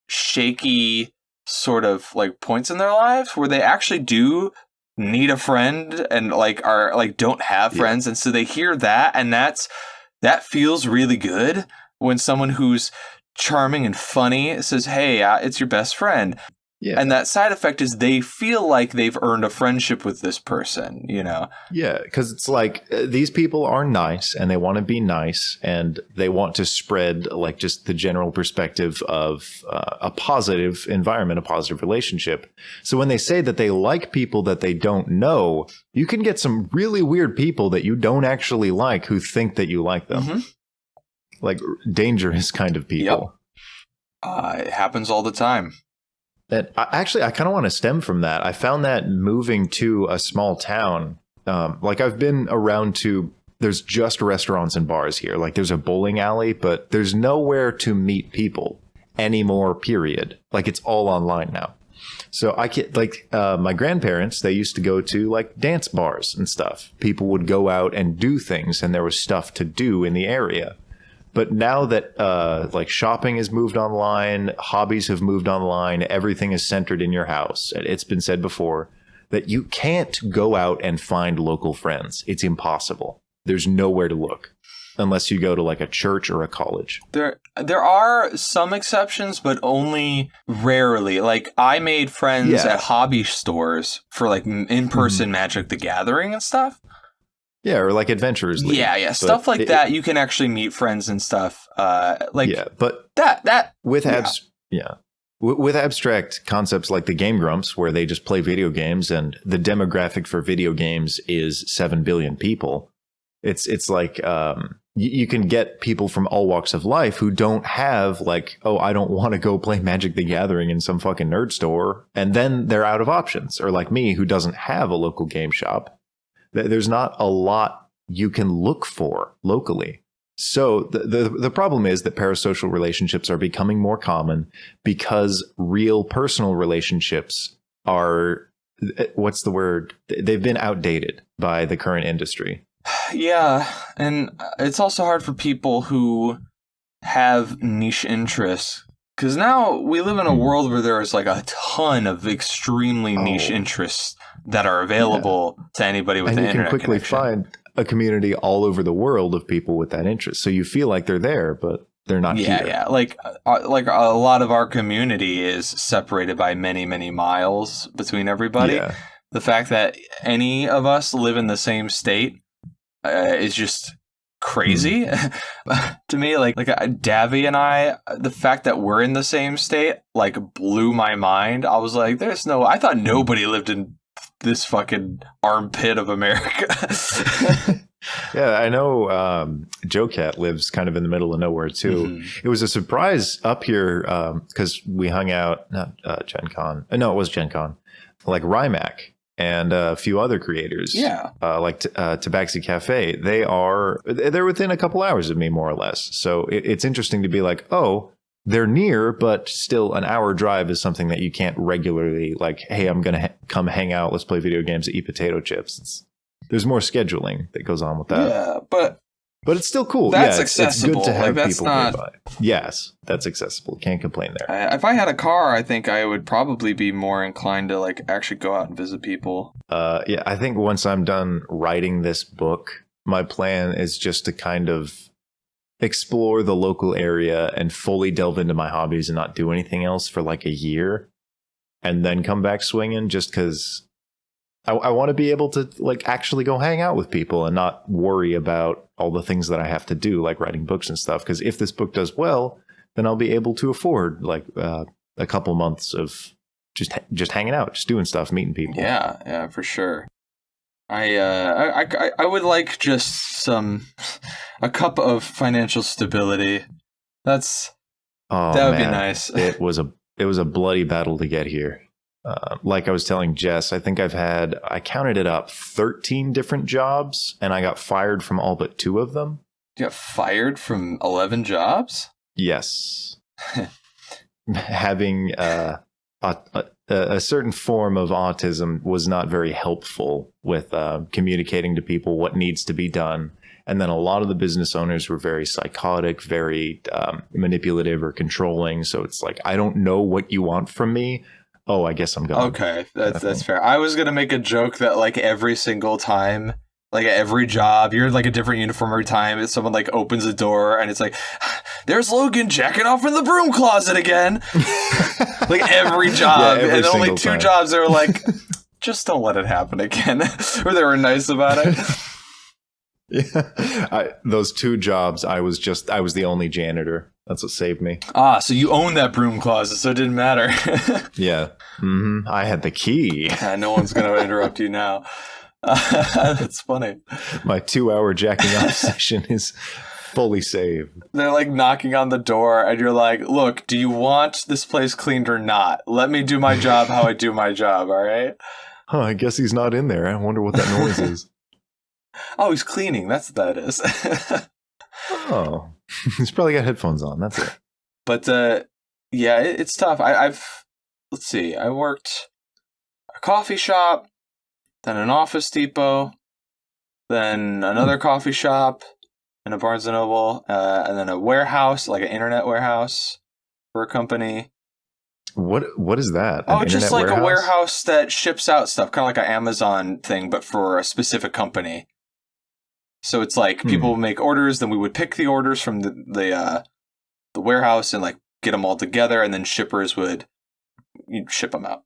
shaky sort of like points in their lives where they actually do need a friend and like are like don't have friends. And so they hear that, and that feels really good when someone who's charming and funny says, hey, it's your best friend. Yeah. And that side effect is they feel like they've earned a friendship with this person, you know? Yeah, because it's like these people are nice and they want to be nice and they want to spread like just the general perspective of a positive environment, a positive relationship. So when they say that they like people that they don't know, you can get some really weird people that you don't actually like who think that you like them. Mm-hmm. Like dangerous kind of people. Yep. It happens all the time. That I kind of want to stem from that. I found that moving to a small town, like I've been around to, there's just restaurants and bars here. Like there's a bowling alley, but there's nowhere to meet people anymore, period. Like it's all online now. So I get like my grandparents, they used to go to like dance bars and stuff. People would go out and do things and there was stuff to do in the area. But now that like shopping has moved online, hobbies have moved online, everything is centered in your house. It's been said before that you can't go out and find local friends. It's impossible. There's nowhere to look unless you go to like a church or a college. There are some exceptions, but only rarely. Like I made friends at hobby stores for like in-person Magic the Gathering and stuff. Yeah, or like Adventurers League. Yeah. Stuff like that. You can actually meet friends and stuff. But that with with abstract concepts like the Game Grumps, where they just play video games, and the demographic for video games is 7 billion people. It's like you can get people from all walks of life who don't have like, oh, I don't want to go play Magic the Gathering in some fucking nerd store, and then they're out of options. Or like me, who doesn't have a local game shop. There's not a lot you can look for locally. So the problem is that parasocial relationships are becoming more common because real personal relationships are, what's the word? They've been outdated by the current industry. Yeah, and it's also hard for people who have niche interests. Because now we live in a world where there is like a ton of extremely niche interests that are available to anybody with an internet connection. And you can quickly find a community all over the world of people with that interest. So you feel like they're there, but they're not here. Yeah. Like a lot of our community is separated by many, many miles between everybody. Yeah. The fact that any of us live in the same state is just crazy to me. Like Davy and I, the fact that we're in the same state like blew my mind. I was like, I thought nobody lived in this fucking armpit of America. Yeah, I know Joe Cat lives kind of in the middle of nowhere too. Mm-hmm. It was a surprise up here because we hung out, not Gen Con. No, it was Gen Con. Like Rymac and a few other creators. Yeah. Like Tabaxi Cafe. They're within a couple hours of me, more or less. So it's interesting to be like, oh, they're near, but still an hour drive is something that you can't regularly like, hey, I'm going to come hang out. Let's play video games, eat potato chips. There's more scheduling that goes on with that. Yeah, but it's still cool. That's accessible. It's good to have people not... nearby. Yes, that's accessible. Can't complain there. If I had a car, I think I would probably be more inclined to like actually go out and visit people. Yeah, I think once I'm done writing this book, my plan is just to kind of explore the local area and fully delve into my hobbies and not do anything else for like a year, and then come back swinging. Just because I want to be able to like actually go hang out with people and not worry about all the things that I have to do, like writing books and stuff. Because if this book does well, then I'll be able to afford like a couple months of just hanging out, just doing stuff, meeting people. Yeah, for sure. I would like just a cup of financial stability. That would be nice. It was a bloody battle to get here. Like I was telling Jess, I think I counted it up, 13 different jobs, and I got fired from all but 2 of them. You got fired from 11 jobs? Yes. Having a certain form of autism was not very helpful with communicating to people what needs to be done. And then a lot of the business owners were very psychotic, very manipulative or controlling. So it's like, I don't know what you want from me. Oh, I guess I'm gone. Okay, that's fair. I was going to make a joke that like every single time Like at every job, you're in like a different uniform every time. If someone like opens a door and it's like, there's Logan jacking off in the broom closet again. Like every job, every and only single 2 time. jobs that were like, just don't let it happen again, or they were nice about it. Yeah, those 2 jobs, I was the only janitor. That's what saved me. So you own that broom closet, so it didn't matter. Yeah, I had the key. No one's gonna interrupt you now. That's funny. My 2-hour jacking off session is fully saved. They're like knocking on the door, and you're like, "Look, do you want this place cleaned or not? Let me do my job how I do my job. All right." Huh, I guess he's not in there. I wonder what that noise is. Oh, he's cleaning. That's what that is. Oh, he's probably got headphones on. That's it. But yeah, it's tough. Let's see. I worked a coffee shop, then an Office Depot, then another coffee shop, and a Barnes & Noble, and then a warehouse, like an internet warehouse for a company. What is that? Oh, just like a warehouse that ships out stuff, kind of like an Amazon thing, but for a specific company. So it's like people make orders, then we would pick the orders from the warehouse and like get them all together, and then shippers would ship them out.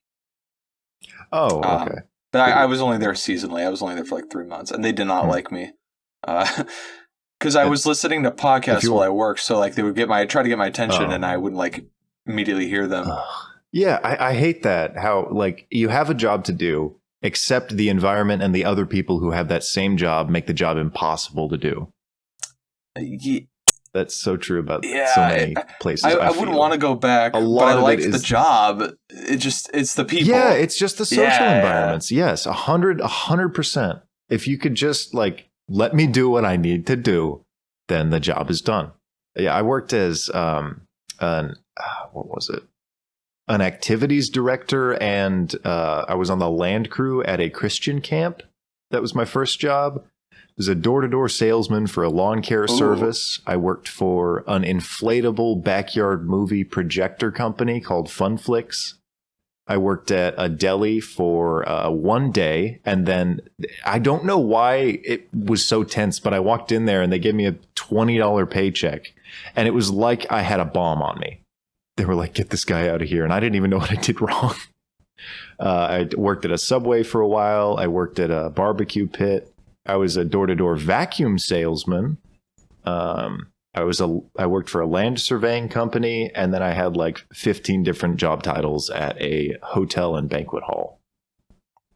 Oh, okay. But I was only there seasonally. I was only there for like 3 months, and they did not like me. Because I was listening to podcasts while I worked, so like they would try to get my attention, and I wouldn't like immediately hear them. Yeah, I hate that. How like you have a job to do, except the environment and the other people who have that same job make the job impossible to do. That's so true about so many places. I wouldn't want to go back, but I liked the job. It's the people. Yeah, it's just the social environments. Yes, 100%. If you could just like let me do what I need to do, then the job is done. Yeah, I worked as what was it? An activities director, and I was on the land crew at a Christian camp. That was my first job. I was a door-to-door salesman for a lawn care service. I worked for an inflatable backyard movie projector company called Funflix. I worked at a deli for 1 day, and then I don't know why it was so tense, but I walked in there and they gave me a $20 paycheck, and it was like I had a bomb on me. They were like, get this guy out of here. And I didn't even know what I did wrong. I worked at a Subway for a while. I worked at a barbecue pit. I was a door-to-door vacuum salesman. I worked for a land surveying company. And then I had like 15 different job titles at a hotel and banquet hall.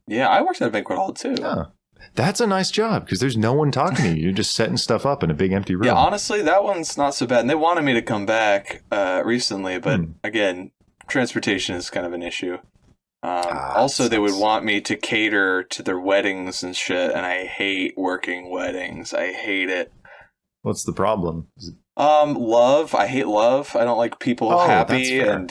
Yeah, I worked at a banquet hall too. Yeah. That's a nice job because there's no one talking to you. You're just setting stuff up in a big empty room. Yeah, honestly, that one's not so bad. And they wanted me to come back recently, but again, transportation is kind of an issue. Also, they would want me to cater to their weddings and shit, and I hate working weddings. I hate it. What's the problem? Love. I hate love. I don't like people happy, and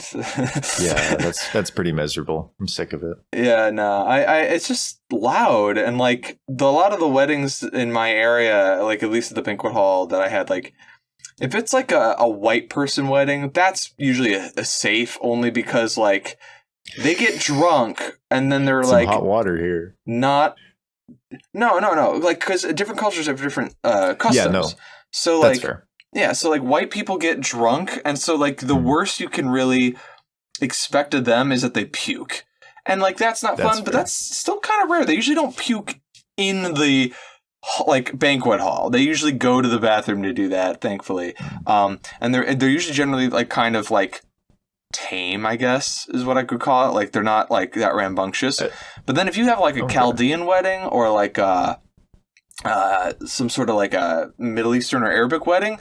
yeah, that's pretty miserable. I'm sick of it. Yeah, no, I it's just loud, and like a lot of the weddings in my area, like at least at the banquet hall that I had, like if it's like a white person wedding, that's usually a safe, only because like they get drunk and then they're like hot water here. No, like because different cultures have different customs. Yeah, no, so like that's fair. Yeah, so like white people get drunk, and so like the worst you can really expect of them is that they puke. And like that's not fun, but that's still kind of rare. They usually don't puke in the like banquet hall. They usually go to the bathroom to do that, thankfully. And they're usually generally like kind of like tame, I guess is what I could call it. Like they're not like that rambunctious. But then if you have like a Chaldean wedding or like some sort of like a Middle Eastern or Arabic wedding,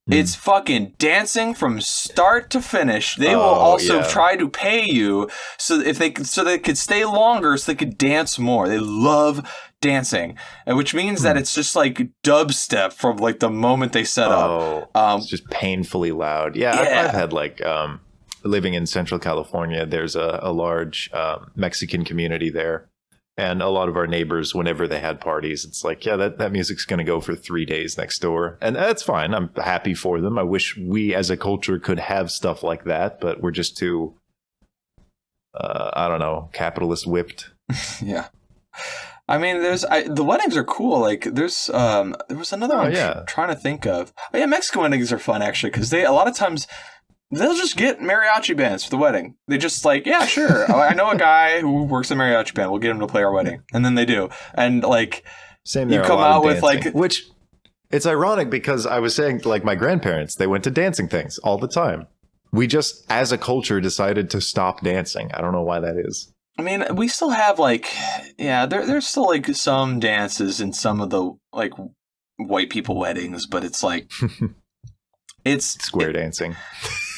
it's fucking dancing from start to finish. They will also try to pay you so they could stay longer, so they could dance more. They love dancing, and which means that it's just like dubstep from like the moment they set up. It's just painfully loud. Yeah. I've had like living in Central California. There's a large Mexican community there. And a lot of our neighbors, whenever they had parties, it's like, yeah, that music's going to go for 3 days next door. And that's fine. I'm happy for them. I wish we as a culture could have stuff like that, but we're just too, I don't know, capitalist whipped. Yeah. I mean, the weddings are cool. Like, there was another one I'm trying to think of. Oh yeah, Mexican weddings are fun actually because a lot of times they'll just get mariachi bands for the wedding. They just like, yeah, sure. I know a guy who works in a mariachi band. We'll get him to play our wedding, and then they do. And like, same there. You come out with like, which it's ironic because I was saying like my grandparents, they went to dancing things all the time. We just, as a culture, decided to stop dancing. I don't know why that is. I mean, we still have like, there's still like some dances in some of the like white people weddings, but it's like, it's square dancing.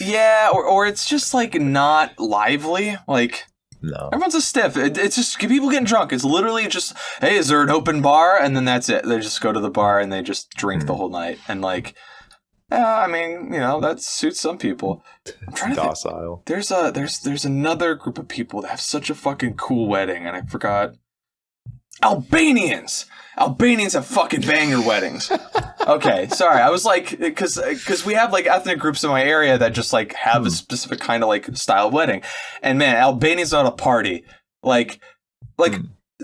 Yeah, or it's just like not lively. Like, no, everyone's a stiff. It's just people getting drunk. It's literally just, hey, is there an open bar? And then that's it. They just go to the bar and they just drink the whole night. And like, I mean, that suits some people. I'm trying to docile. There's another group of people that have such a fucking cool wedding, and I forgot. Albanians have fucking banger weddings. Okay, sorry. I was like, because we have like ethnic groups in my area that just like have a specific kind of like style of wedding, and man, Albanians are a party. Like.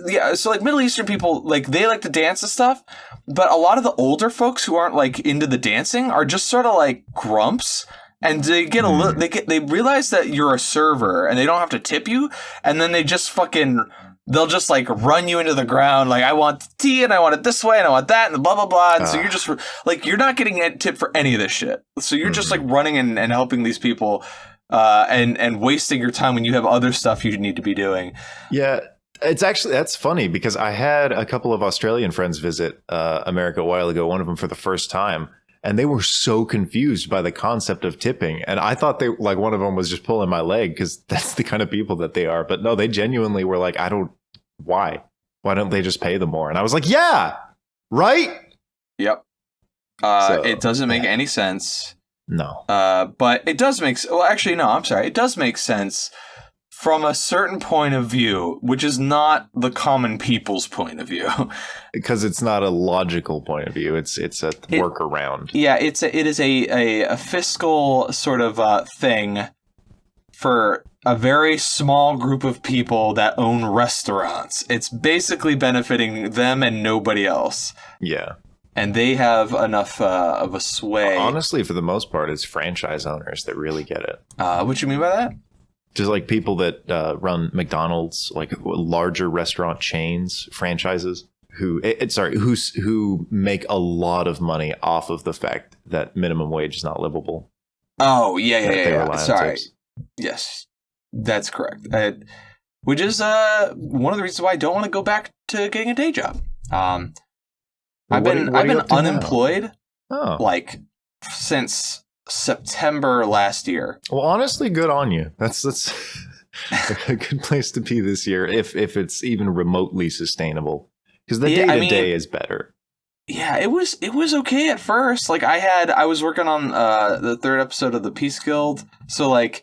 Yeah, so like Middle Eastern people, like they like to dance and stuff, but a lot of the older folks who aren't like into the dancing are just sort of like grumps, and they get they realize that you're a server and they don't have to tip you, and then they'll just like run you into the ground, like I want tea and I want it this way and I want that and blah blah blah, and so you're just like you're not getting a tip for any of this shit, so you're just like running and helping these people, and wasting your time when you have other stuff you need to be doing. Yeah. That's funny because I had a couple of Australian friends visit America a while ago, one of them for the first time, and they were so confused by the concept of tipping. And I thought one of them was just pulling my leg because that's the kind of people that they are. But no, they genuinely were like, why don't they just pay them more? And I was like, yeah, right. Yep. It doesn't make any sense. No. But it does make, well, actually, no, I'm sorry. It does make sense from a certain point of view, which is not the common people's point of view. Because it's not a logical point of view. It's a workaround. Yeah, it is a fiscal sort of thing for a very small group of people that own restaurants. It's basically benefiting them and nobody else. Yeah. And they have enough of a sway. Honestly, for the most part, it's franchise owners that really get it. What you mean by that? Just like people that run McDonald's, like larger restaurant chains, franchises, who make a lot of money off of the fact that minimum wage is not livable. Oh, yeah. Sorry. Yes, that's correct. Which is one of the reasons why I don't want to go back to getting a day job. I've been unemployed like since September last year. Well, honestly, good on you. That's a good place to be this year, if it's even remotely sustainable. Because the day-to-day is better. Yeah, it was okay at first. Like I was working on the third episode of the Peace Guild, so like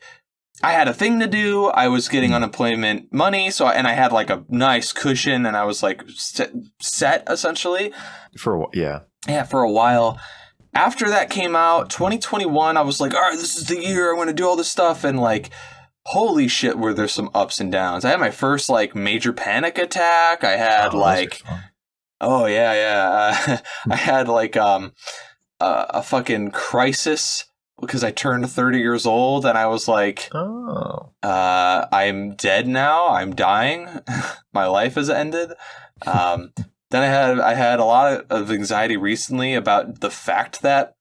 I had a thing to do. I was getting unemployment money, and I had like a nice cushion, and I was like set essentially for a while. Yeah, for a while. After that came out, 2021, I was like, all right, this is the year I'm going to do all this stuff. And like, holy shit, were there some ups and downs. I had my first like major panic attack. I had I had like a fucking crisis because I turned 30 years old and I was like, I'm dead now. I'm dying. My life has ended. Then I had a lot of anxiety recently about the fact that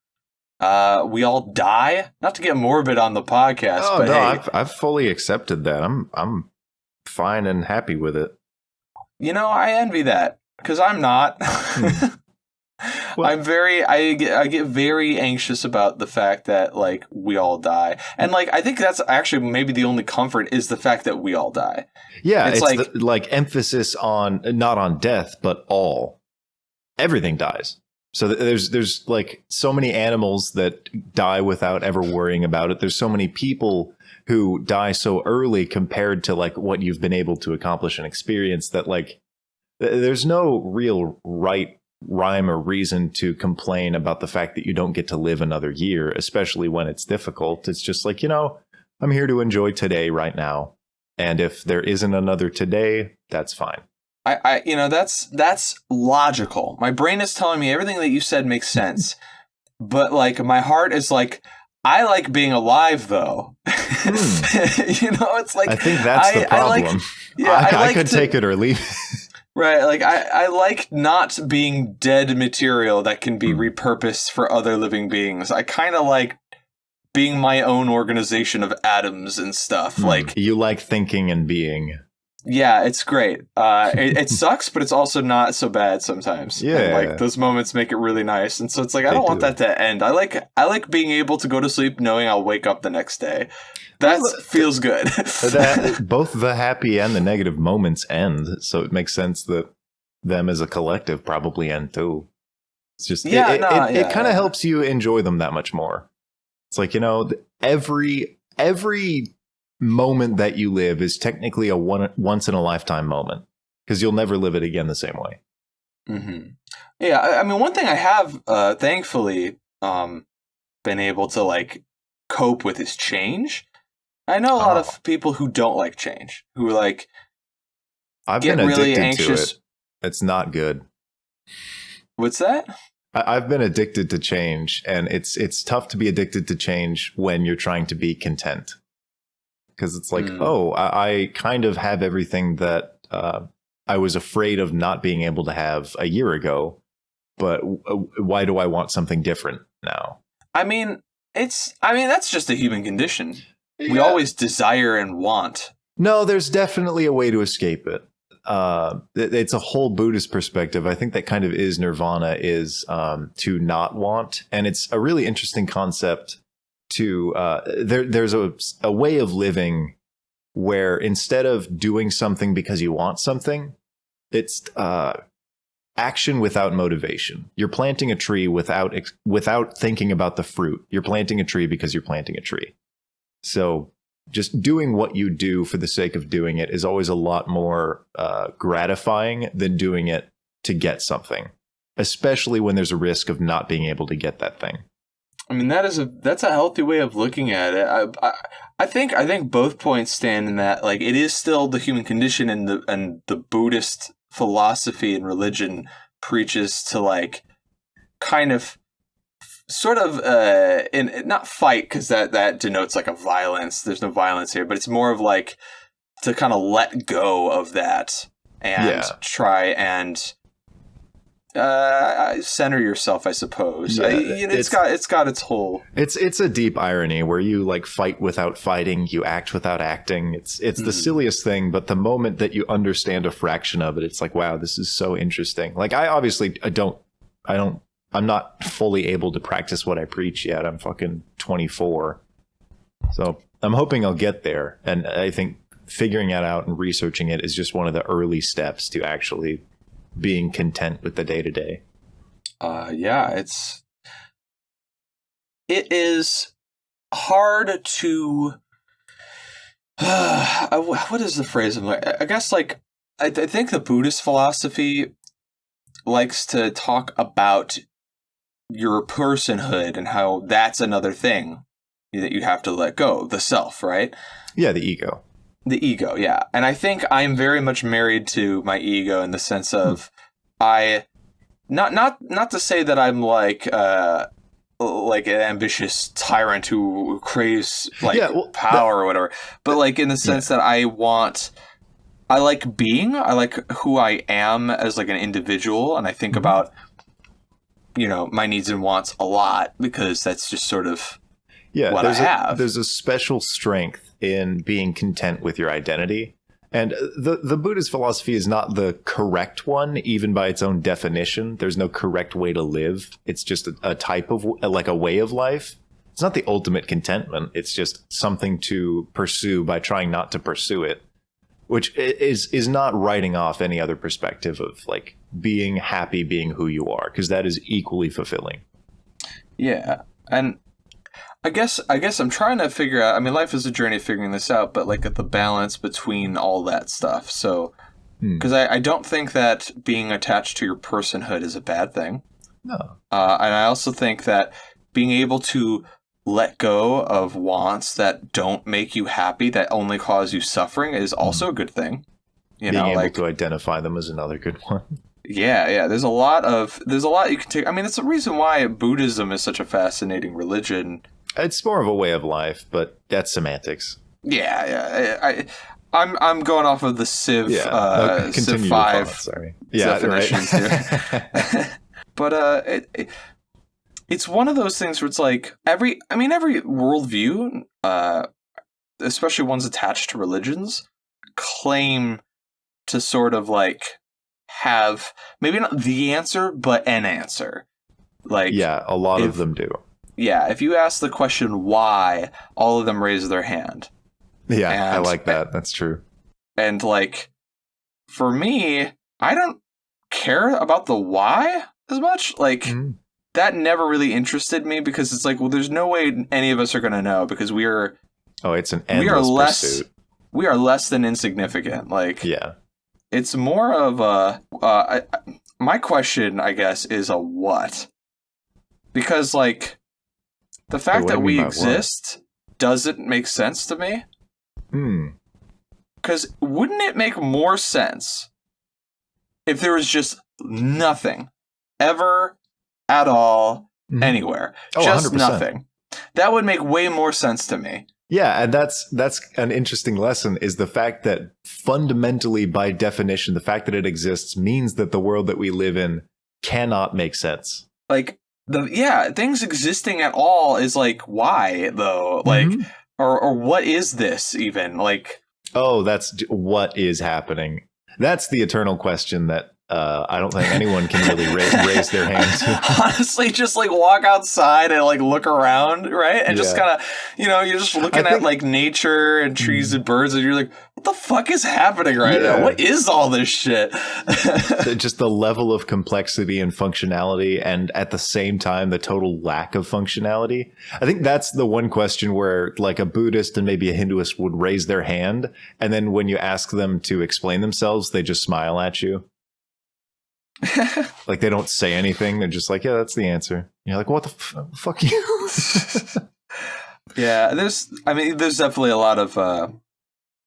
we all die. Not to get morbid on the podcast, but no, hey, I've fully accepted that. I'm fine and happy with it. I envy that because I'm not. Well, I get very anxious about the fact that like we all die, and like I think that's actually maybe the only comfort is the fact that we all die. Yeah, it's like emphasis on not on death, but everything dies. So there's like so many animals that die without ever worrying about it. There's so many people who die so early compared to like what you've been able to accomplish and experience that like there's no real rhyme or reason to complain about the fact that you don't get to live another year, especially when it's difficult. It's just like, I'm here to enjoy today right now. And if there isn't another today, that's fine. that's logical. My brain is telling me everything that you said makes sense, but like my heart is like, I like being alive though. It's like I think that's the problem. I could take it or leave it. Right, like I like not being dead material that can be repurposed for other living beings. I kind of like being my own organization of atoms and stuff. Like you like thinking and being. Yeah, it's great. It sucks, but it's also not so bad sometimes. Yeah, and, like those moments make it really nice, and so it's like I don't want that to end. I like being able to go to sleep knowing I'll wake up the next day. That feels good. Both the happy and the negative moments end, so it makes sense that them as a collective probably end too. It's just it kind of helps you enjoy them that much more. It's like, every moment that you live is technically a once in a lifetime moment because you'll never live it again the same way. Mm-hmm. Yeah, I mean, one thing I have thankfully been able to like cope with is change. I know a lot of people who don't like change, who like I've been really anxious. To it. It's not good. What's that? I've been addicted to change, and it's tough to be addicted to change when you're trying to be content. Because it's like, I kind of have everything that I was afraid of not being able to have a year ago, but why do I want something different now? I mean, that's just a human condition. Yeah. We always desire and want. No, there's definitely a way to escape it. It's a whole Buddhist perspective. I think that kind of is nirvana, is to not want. And it's a really interesting concept to there's a way of living where instead of doing something because you want something, it's action without motivation. You're planting a tree without thinking about the fruit. You're planting a tree because you're planting a tree. So just doing what you do for the sake of doing it is always a lot more gratifying than doing it to get something, especially when there's a risk of not being able to get that thing. I mean, that's a healthy way of looking at it. I think both points stand in that, like, it is still the human condition, and the Buddhist philosophy and religion preaches to, like, kind of sort of not fight, because that denotes like a violence. There's no violence here, but it's more of like to kind of let go of that and try and center yourself, I suppose. It's got its whole. It's a deep irony where you like fight without fighting, you act without acting. It's the silliest thing, but the moment that you understand a fraction of it, it's like, wow, this is so interesting. Like I'm not fully able to practice what I preach yet. I'm fucking 24. So I'm hoping I'll get there. And I think figuring it out and researching it is just one of the early steps to actually being content with the day-to-day. It is hard to what is the phrase? I guess, like, I think the Buddhist philosophy likes to talk about your personhood and how that's another thing that you have to let go, the self, right? Yeah, the ego. The ego, yeah. And I think I'm very much married to my ego in the sense of I not to say that I'm like an ambitious tyrant who craves power or whatever, but like in the sense that I like who I am as like an individual, and I think about my needs and wants a lot because that's just sort of what I have. There's a special strength in being content with your identity. And the Buddhist philosophy is not the correct one, even by its own definition. There's no correct way to live. It's just a type of, like, a way of life. It's not the ultimate contentment. It's just something to pursue by trying not to pursue it, which is not writing off any other perspective of, like, being happy being who you are, because that is equally fulfilling. Yeah. And I guess I'm trying to figure out, I mean, life is a journey figuring this out, but like at the balance between all that stuff. So, because I don't think that being attached to your personhood is a bad thing. No. And I also think that being able to let go of wants that don't make you happy, that only cause you suffering, is also a good thing. You Being know, able like to identify them is another good one. yeah. There's a lot you can take. I mean, it's the reason why Buddhism is such a fascinating religion. It's more of a way of life, but that's semantics. Yeah. I'm going off of the Civ Okay, Civ continue 5 your thoughts, sorry. Yeah, definitions right. here. But it's one of those things where it's like every worldview, especially ones attached to religions, claim to sort of like have maybe not the answer, but an answer. Like Yeah, a lot of them do. Yeah, if you ask the question why, all of them raise their hand. Yeah, I like that. That's true. And like, for me, I don't care about the why as much. Like, that never really interested me because it's like, well, there's no way any of us are going to know because we are. Oh, it's an endless pursuit. We are less than insignificant. Like, yeah, it's more of a. My question, I guess, is a what? Because like, the fact that we exist doesn't make sense to me. Because wouldn't it make more sense if there was just nothing ever at all anywhere? Just 100%. Nothing. That would make way more sense to me. Yeah, and that's an interesting lesson is the fact that fundamentally, by definition, the fact that it exists means that the world that we live in cannot make sense. Like, things existing at all is like, why though? Like, or what is this even? Like, oh, that's what is happening. That's the eternal question that I don't think anyone can really raise their hand to. Honestly, just like walk outside and like look around, right? And just kind of, you're just looking at like nature and trees and birds, and you're like, what the fuck is happening right now? What is all this shit? Just the level of complexity and functionality, and at the same time, the total lack of functionality. I think that's the one question where like a Buddhist and maybe a Hinduist would raise their hand, and then when you ask them to explain themselves, they just smile at you. Like they don't say anything. They're just like, yeah, that's the answer. And you're like, what the fuck you? Yeah, there's definitely a lot of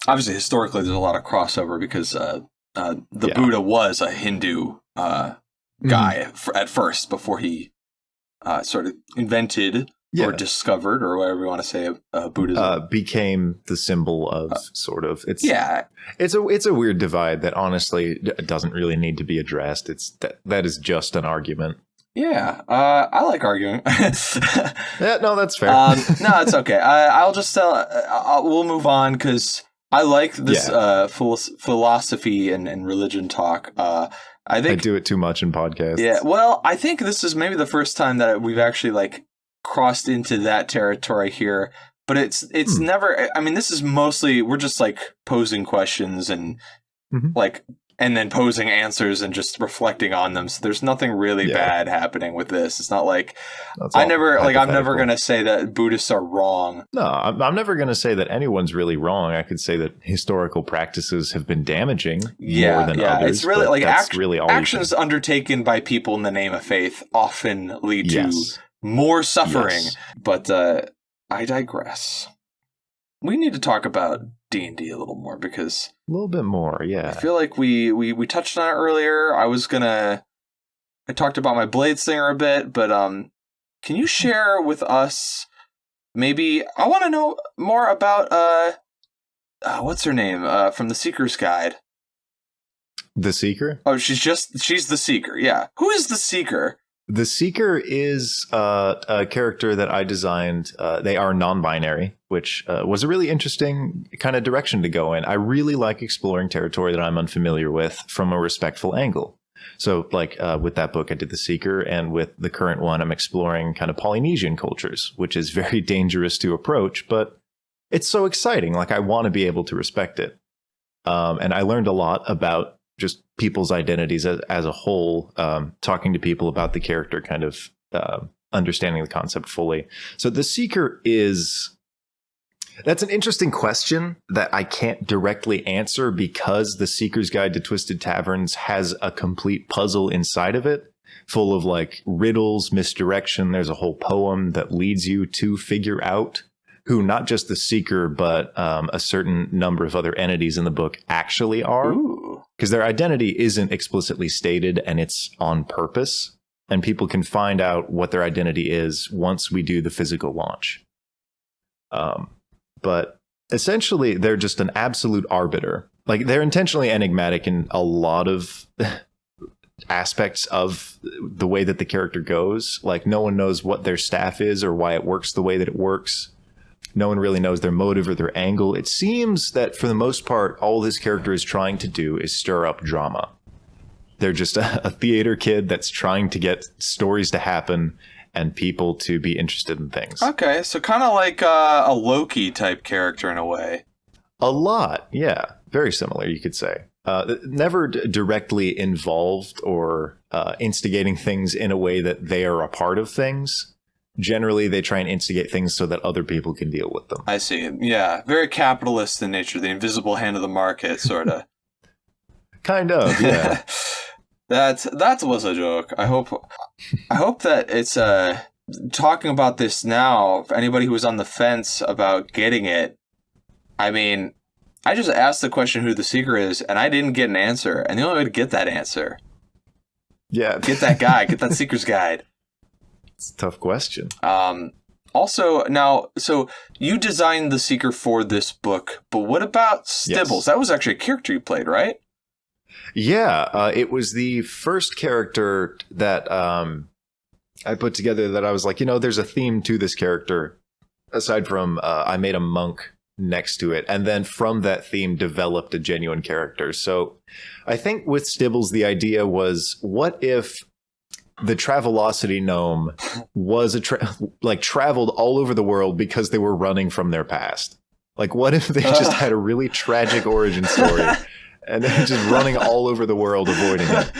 obviously historically there's a lot of crossover because the Buddha was a Hindu guy at first before he sort of invented or discovered, or whatever you want to say, Buddhism. Became the symbol of sort of. It's a weird divide that honestly doesn't really need to be addressed. It's that is just an argument. Yeah, I like arguing. Yeah, no, that's fair. No, it's okay. I'll just we'll move on because I like this philosophy and religion talk. I think I do it too much in podcasts. Yeah, well, I think this is maybe the first time that we've actually like crossed into that territory here, but it's never. I mean, this is mostly we're just like posing questions and like. And then posing answers and just reflecting on them. So there's nothing really bad happening with this. It's not like I'm never going to say that Buddhists are wrong. No, I'm never going to say that anyone's really wrong. I could say that historical practices have been damaging more than others. It's really like actions undertaken by people in the name of faith often lead to more suffering. Yes. But I digress. We need to talk about D&D a little more because a little bit more, yeah. I feel like we touched on it earlier. I talked about my Blade Singer a bit, but can you share with us maybe I want to know more about what's her name from the Seeker's Guide? The Seeker? Oh, she's the Seeker. Yeah. Who is the Seeker? The Seeker is a character that I designed. They are non-binary, which was a really interesting kind of direction to go in. I really like exploring territory that I'm unfamiliar with from a respectful angle. So like with that book, I did The Seeker, and with the current one, I'm exploring kind of Polynesian cultures, which is very dangerous to approach, but it's so exciting. Like I want to be able to respect it. And I learned a lot about just people's identities as a whole, talking to people about the character, kind of understanding the concept fully. So the Seeker that's an interesting question that I can't directly answer because the Seeker's Guide to Twisted Taverns has a complete puzzle inside of it, full of like riddles, misdirection. There's a whole poem that leads you to figure out who not just the Seeker, but a certain number of other entities in the book actually are. Because their identity isn't explicitly stated, and it's on purpose. And people can find out what their identity is once we do the physical launch. But essentially, they're just an absolute arbiter. Like, they're intentionally enigmatic in a lot of aspects of the way that the character goes. Like, no one knows what their staff is or why it works the way that it works. No one really knows their motive or their angle. It seems that for the most part, all this character is trying to do is stir up drama. They're just a theater kid that's trying to get stories to happen and people to be interested in things. Okay, so kind of like a Loki type character in a way. A lot, yeah. Very similar, you could say. Never directly involved or instigating things in a way that they are a part of things. Generally, they try and instigate things so that other people can deal with them. I see. Yeah, very capitalist in nature, the invisible hand of the market, sort of. Kind of, yeah. That was a joke. I hope that it's talking about this now. For anybody who was on the fence about getting it, I mean, I just asked the question who the Seeker is, and I didn't get an answer. And the only way to get that answer, get that guy, get that Seeker's Guide. It's a tough question. Also, now, so you designed the Seeker for this book, but what about Stibbles? Yes. That was actually a character you played, right? Yeah, it was the first character that I put together that I was like, there's a theme to this character, aside from I made a monk next to it, and then from that theme developed a genuine character. So I think with Stibbles, the idea was, what if the Travelocity gnome was traveled all over the world because they were running from their past? Like, what if they just had a really tragic origin story and they're just running all over the world avoiding it?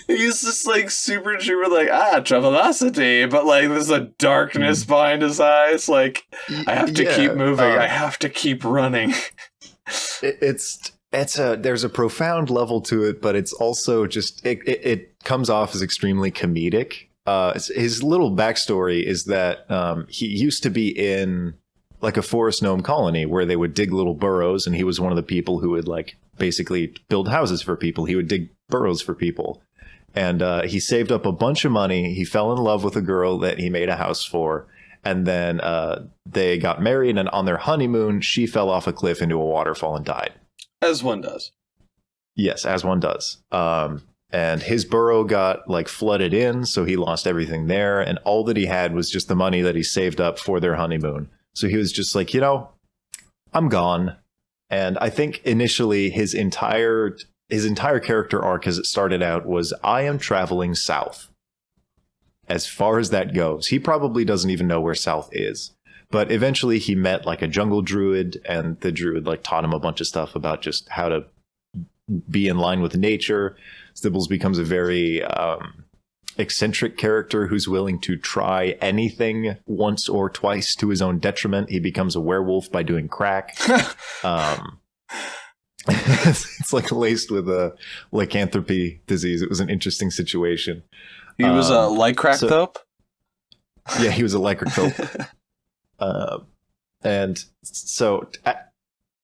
He's just like super like, Travelocity, but like there's a darkness behind his eyes. Like, I have to keep moving. I have to keep running. There's a profound level to it, but it's also just it comes off as extremely comedic. His little backstory is that he used to be in like a forest gnome colony where they would dig little burrows, and he was one of the people who would like basically build houses for people. He would dig burrows for people, and he saved up a bunch of money. He fell in love with a girl that he made a house for, and then they got married, and on their honeymoon, she fell off a cliff into a waterfall and died. As one does. Yes, as one does. And his burrow got like flooded in, so he lost everything there. And all that he had was just the money that he saved up for their honeymoon. So he was just like, I'm gone. And I think initially his entire character arc as it started out was, I am traveling south. As far as that goes, he probably doesn't even know where south is. But eventually he met like a jungle druid, and the druid like taught him a bunch of stuff about just how to be in line with nature. Stibbles becomes a very eccentric character who's willing to try anything once or twice to his own detriment. He becomes a werewolf by doing crack. It's like laced with a lycanthropy disease. It was an interesting situation. He was a lycractope? Yeah, he was a lycractope. And so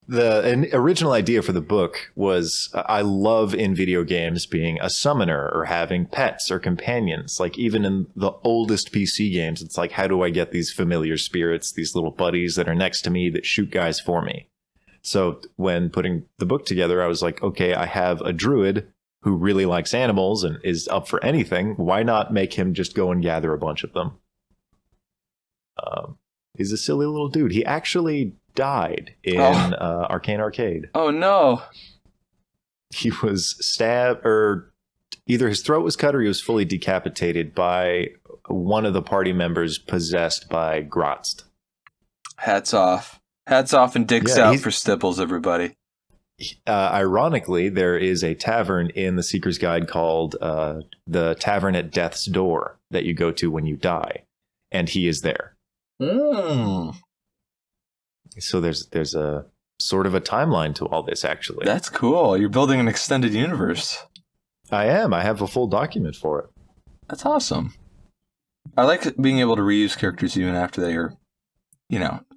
the original idea for the book was, I love in video games being a summoner or having pets or companions. Like, even in the oldest PC games, it's like, how do I get these familiar spirits, these little buddies that are next to me that shoot guys for me? So when putting the book together, I was like, okay, I have a druid who really likes animals and is up for anything. Why not make him just go and gather a bunch of them? He's a silly little dude. He actually died in Arcane Arcade. Oh, no. He was stabbed, or either his throat was cut or he was fully decapitated by one of the party members possessed by Grotst. Hats off. Hats off and dicks out for Stibbles, everybody. Ironically, there is a tavern in the Seeker's Guide called the Tavern at Death's Door that you go to when you die, and he is there. So there's a sort of a timeline to all this, actually. That's cool. You're building an extended universe. I am. I have a full document for it. That's awesome. I like being able to reuse characters even after they are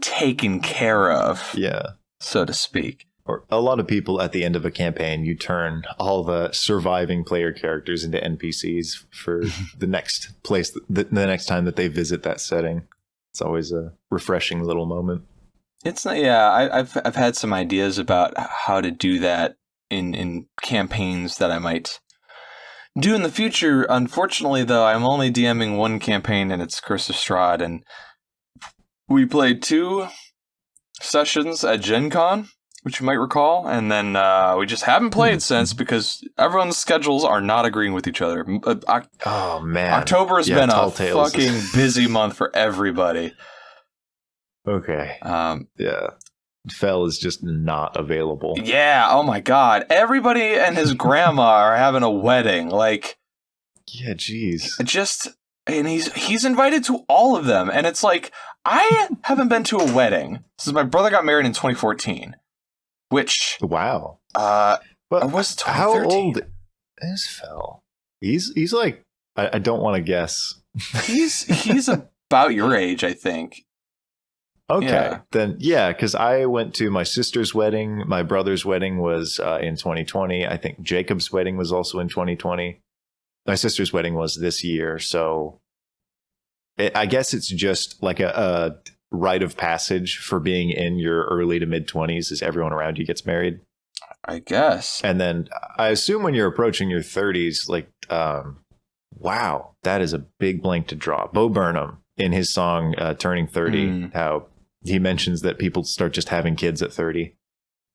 taken care of, Yeah. so to speak. Or a lot of people at the end of a campaign, you turn all the surviving player characters into NPCs for the next place, the next time that they visit that setting. It's always a refreshing little moment. It's not, yeah. I've had some ideas about how to do that in campaigns that I might do in the future. Unfortunately, though, I'm only DMing one campaign, and it's Curse of Strahd, and we played 2 sessions at Gen Con, which you might recall, and then we just haven't played since because everyone's schedules are not agreeing with each other. Oh, man. October has been a Tales. fucking busy month for everybody. Okay. Yeah. Fel is just not available. Yeah, oh my god. Everybody and his grandma are having a wedding. Like, yeah, jeez. And he's invited to all of them. And it's like, I haven't been to a wedding since my brother got married in 2014. Which, wow. But was 2013. How old is Fel? He's like, I don't want to guess. He's about your age, I think. Okay, yeah. Then yeah, because I went to my sister's wedding. My brother's wedding was in 2020. I think Jacob's wedding was also in 2020. My sister's wedding was this year. So I guess it's just like a rite of passage for being in your early to mid 20s is everyone around you gets married. I guess. And then I assume when you're approaching your 30s, like, wow, that is a big blank to draw. Bo Burnham in his song Turning 30, how he mentions that people start just having kids at 30.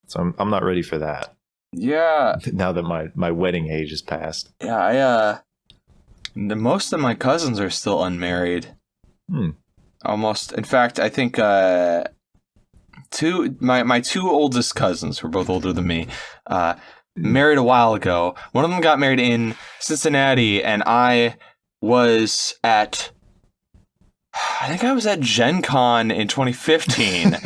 So I'm not ready for that. Yeah. Now that my wedding age is passed. Yeah, most of my cousins are still unmarried. Almost. In fact, I think my 2 oldest cousins, who are both older than me, married a while ago. One of them got married in Cincinnati, and I think I was at Gen Con in 2015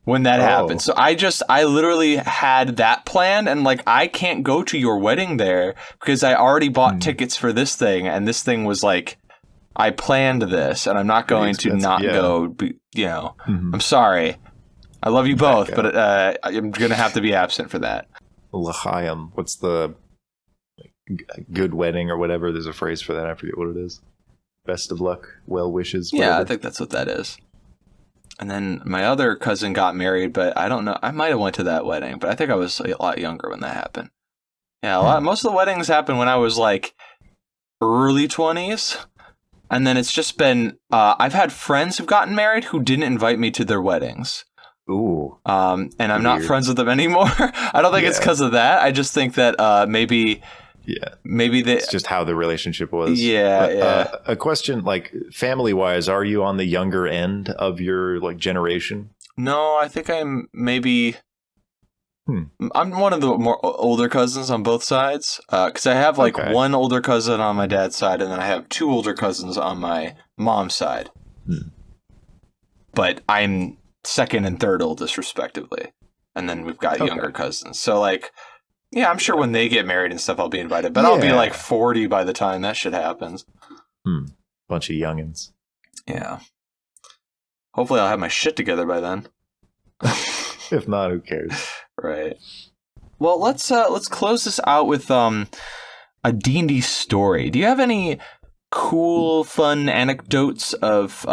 when that happened. So I literally had that planned, and like, I can't go to your wedding there because I already bought tickets for this thing, and this thing was like, I planned this, and I'm not going to not go. I'm sorry. I love you both, but I'm going to have to be absent for that. L'chaim. What's the good wedding or whatever? There's a phrase for that. I forget what it is. Best of luck, well wishes. Whatever. Yeah, I think that's what that is. And then my other cousin got married, but I don't know. I might have went to that wedding, but I think I was a lot younger when that happened. Yeah, most of the weddings happened when I was like early 20s. And then it's just been, I've had friends who've gotten married who didn't invite me to their weddings. Ooh. And I'm not friends with them anymore. I don't think it's because of that. I just think that maybe it's just how the relationship was. A question, like, family-wise, are you on the younger end of your like generation? No, I think I'm maybe... I'm one of the more older cousins on both sides, because I have like one older cousin on my dad's side, and then I have 2 older cousins on my mom's side. But I'm second and third oldest, respectively, and then we've got younger cousins. So like, yeah, I'm sure when they get married and stuff, I'll be invited, but I'll be like 40 by the time that shit happens. Bunch of youngins. Yeah. Hopefully, I'll have my shit together by then. If not, who cares? Right. Well, let's close this out with a D&D story. Do you have any cool, fun anecdotes of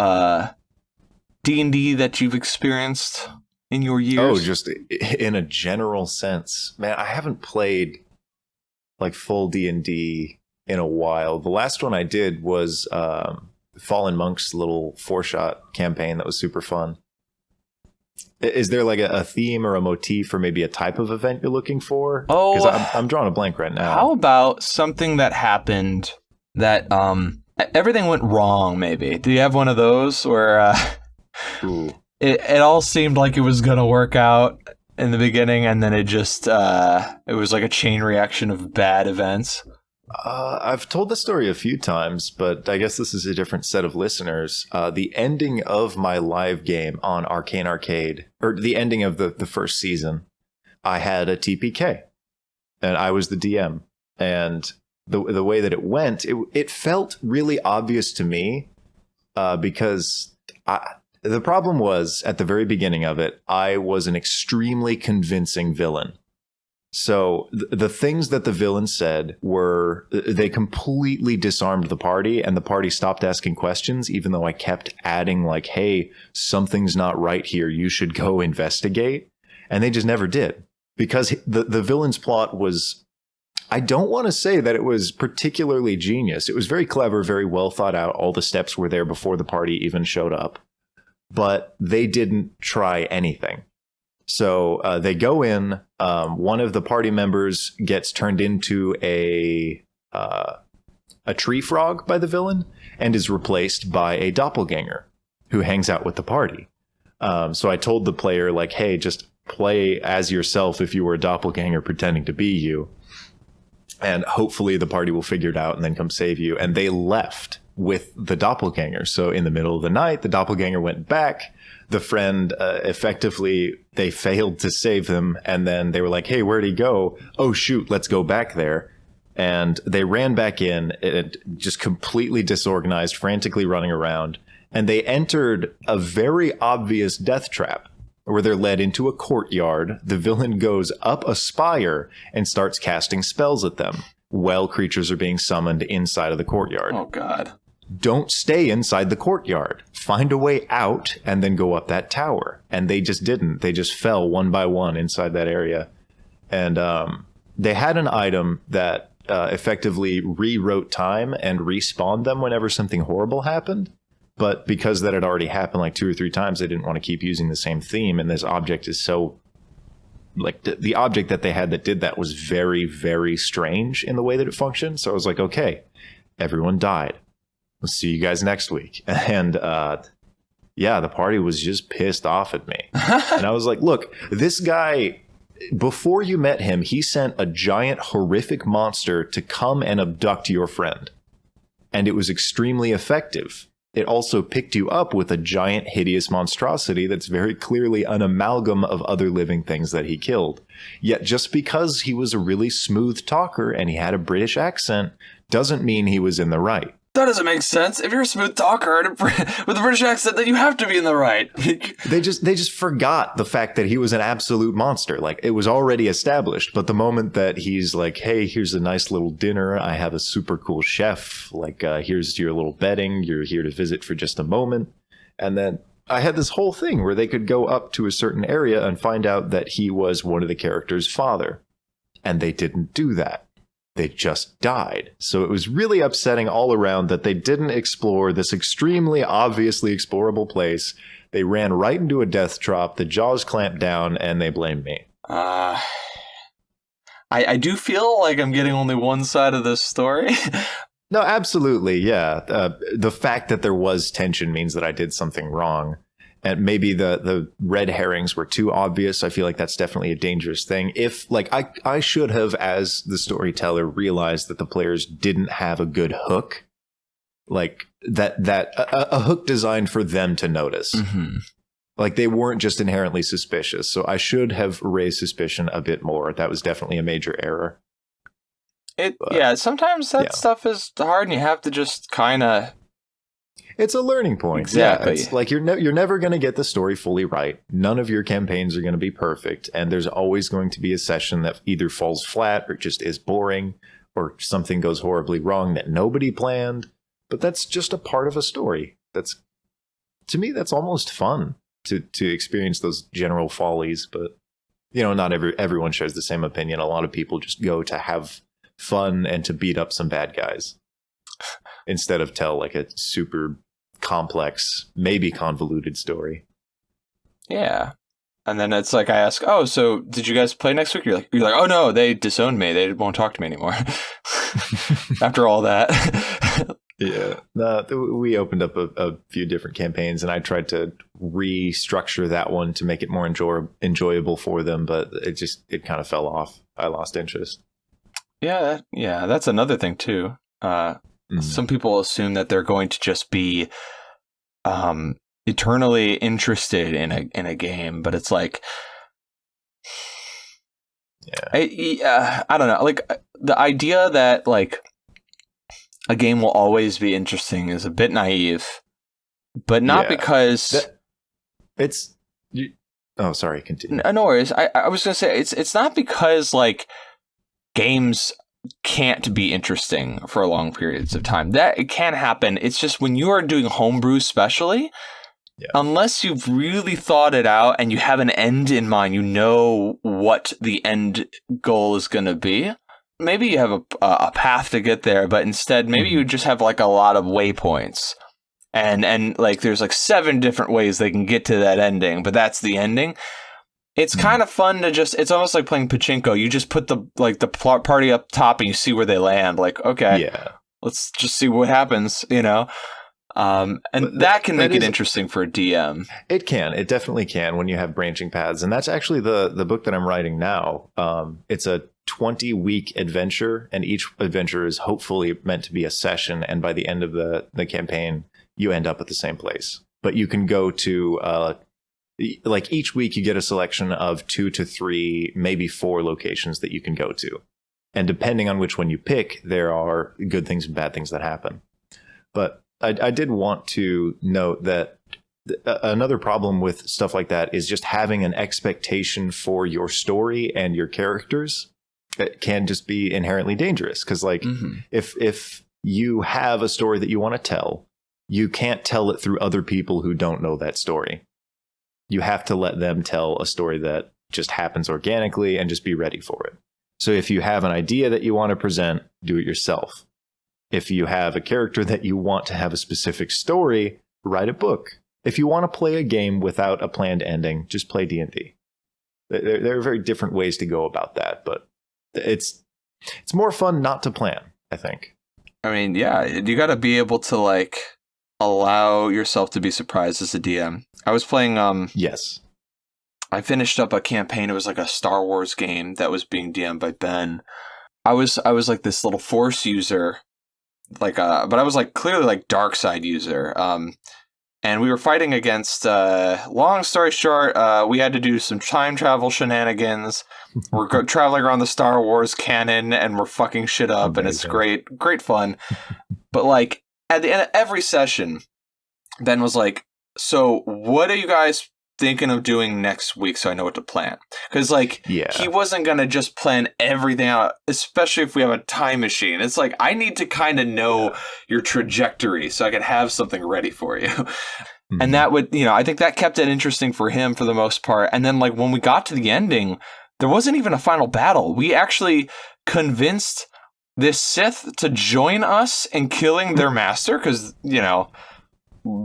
D&D that you've experienced in your years? Oh, just in a general sense, man. I haven't played like full D&D in a while. The last one I did was Fallen Monk's little 4-shot campaign that was super fun. Is there like a theme or a motif or maybe a type of event you're looking for? Oh, because I'm drawing a blank right now. How about something that happened that everything went wrong? Maybe. Do you have one of those where it all seemed like it was gonna work out in the beginning, and then it just it was like a chain reaction of bad events? I've told the story a few times, but I guess this is a different set of listeners. The ending of my live game on Arcane Arcade, or the ending of the first season, I had a TPK, and I was the DM. And the way that it went, it felt really obvious to me because The problem was, at the very beginning of it, I was an extremely convincing villain. So the things that the villain said were, they completely disarmed the party, and the party stopped asking questions, even though I kept adding like, hey, something's not right here, you should go investigate. And they just never did. Because the villain's plot was, I don't want to say that it was particularly genius. It was very clever, very well thought out. All the steps were there before the party even showed up. But they didn't try anything. So they go in. One of the party members gets turned into a tree frog by the villain and is replaced by a doppelganger who hangs out with the party. So I told the player, like, hey, just play as yourself if you were a doppelganger pretending to be you. And hopefully the party will figure it out and then come save you. And they left with the doppelganger. So in the middle of the night, the doppelganger went back. The friend, effectively, they failed to save him. And then they were like, hey, where'd he go? Oh, shoot, let's go back there. And they ran back in, just completely disorganized, frantically running around. And they entered a very obvious death trap where they're led into a courtyard. The villain goes up a spire and starts casting spells at them while creatures are being summoned inside of the courtyard. Oh, God. Don't stay inside the courtyard. Find a way out and then go up that tower. And they just didn't. They just fell one by one inside that area. And they had an item that effectively rewrote time and respawned them whenever something horrible happened. But because that had already happened like 2 or 3 times, they didn't want to keep using the same theme. And this object is so... like the object that they had that did that was very, very strange in the way that it functioned. So I was like, okay, everyone died. We'll see you guys next week. And yeah, the party was just pissed off at me. And I was like, look, this guy, before you met him, he sent a giant horrific monster to come and abduct your friend. And it was extremely effective. It also picked you up with a giant, hideous monstrosity that's very clearly an amalgam of other living things that he killed. Yet just because he was a really smooth talker and he had a British accent doesn't mean he was in the right. That doesn't make sense. If you're a smooth talker with a British accent, then you have to be in the right. They just forgot the fact that he was an absolute monster. Like, it was already established. But the moment that he's like, hey, here's a nice little dinner. I have a super cool chef. Like, here's your little bedding. You're here to visit for just a moment. And then I had this whole thing where they could go up to a certain area and find out that he was one of the characters' father. And they didn't do that. They just died. So it was really upsetting all around that they didn't explore this extremely obviously explorable place. They ran right into a death trap, the jaws clamped down, and they blamed me. I do feel like I'm getting only one side of this story. No, absolutely, yeah. The fact that there was tension means that I did something wrong. And maybe the red herrings were too obvious. I feel like that's definitely a dangerous thing. If, like, I should have, as the storyteller, realized that the players didn't have a good hook. Like, a hook designed for them to notice. Mm-hmm. Like, they weren't just inherently suspicious. So I should have raised suspicion a bit more. That was definitely a major error. Sometimes that stuff is hard and you have to just kind of... It's a learning point. Exactly. Yeah, it's like you're never going to get the story fully right. None of your campaigns are going to be perfect. And there's always going to be a session that either falls flat or just is boring or something goes horribly wrong that nobody planned. But that's just a part of a story. To me, that's almost fun to experience those general follies. But, not everyone shares the same opinion. A lot of people just go to have fun and to beat up some bad guys instead of tell like a super complex, maybe convoluted story. Yeah. And then it's like I ask, oh, so did you guys play next week? You're like, oh no, they disowned me. They won't talk to me anymore. After all that. Yeah. We opened up a few different campaigns and I tried to restructure that one to make it more enjoyable for them, but it kind of fell off. I lost interest. Yeah, that's another thing too. Some people assume that they're going to just be eternally interested in a game, but it's like, I don't know. Like the idea that like a game will always be interesting is a bit naive, but not because It's... Oh, sorry, continue. No worries. I was going to say, it's not because, like, games can't be interesting for long periods of time. That it can happen. It's just when you are doing homebrew especially, unless you've really thought it out and you have an end in mind, you know what the end goal is going to be. Maybe you have a path to get there, but instead maybe you just have like a lot of waypoints. And like there's like 7 different ways they can get to that ending, but that's the ending. It's kind of fun to just, it's almost like playing pachinko. You just put the party up top and you see where they land. Like, okay, let's just see what happens, you know? And that can make it interesting for a DM. It can. It definitely can when you have branching paths. And that's actually the book that I'm writing now. It's a 20-week adventure, and each adventure is hopefully meant to be a session. And by the end of the campaign, you end up at the same place. But you can go to... like each week you get a selection of 2 to 3, maybe 4 locations that you can go to. And depending on which one you pick, there are good things and bad things that happen. But I did want to note that another problem with stuff like that is just having an expectation for your story and your characters. It can just be inherently dangerous. Because like if you have a story that you want to tell, you can't tell it through other people who don't know that story. You have to let them tell a story that just happens organically and just be ready for it. So if you have an idea that you want to present, do it yourself. If you have a character that you want to have a specific story, write a book. If you want to play a game without a planned ending, just play D&D. There are very different ways to go about that, but it's more fun not to plan, I think. I mean, yeah, you got to be able to like allow yourself to be surprised as a DM. I was playing yes. I finished up a campaign. It was like a Star Wars game that was being DM'd by Ben. I was like this little Force user, like but I was like clearly like dark side user. And we were fighting against long story short, we had to do some time travel shenanigans. We're traveling around the Star Wars canon and we're fucking shit up, and it's great fun. But like at the end of every session, Ben was like, so what are you guys thinking of doing next week so I know what to plan? Because like he wasn't going to just plan everything out, especially if we have a time machine. It's like, I need to kind of know your trajectory so I can have something ready for you. And that would, you know, I think that kept it interesting for him for the most part. And then like when we got to the ending, there wasn't even a final battle. We actually convinced this Sith to join us in killing their master because, you know,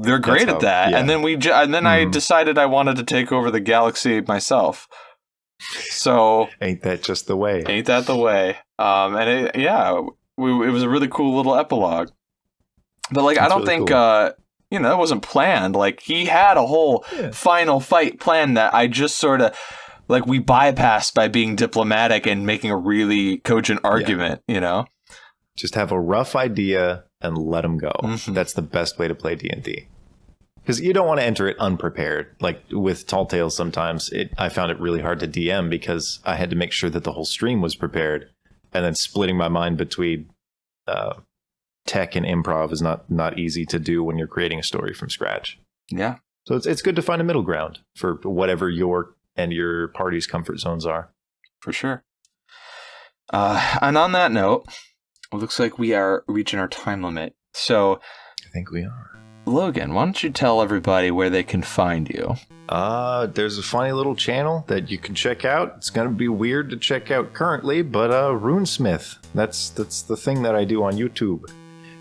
they're great at that. Yeah. And then I decided I wanted to take over the galaxy myself. So ain't that just the way? Ain't that the way? And it was a really cool little epilogue. But like, I don't think cool. You know, that wasn't planned. Like he had a whole final fight plan that I just sort of like we bypassed by being diplomatic and making a really cogent argument. You know, just have a rough idea and let them go. That's the best way to play D&D. Because you don't want to enter it unprepared. Like with Tall Tales, sometimes I found it really hard to DM because I had to make sure that the whole stream was prepared, and then splitting my mind between tech and improv is not easy to do when you're creating a story from scratch. Yeah. So it's good to find a middle ground for whatever your and your party's comfort zones are. For sure. And on that note, it looks like we are reaching our time limit. So I think we are. Logan, why don't you tell everybody where they can find you? There's a funny little channel that you can check out. It's going to be weird to check out currently, but Runesmith. That's the thing that I do on YouTube.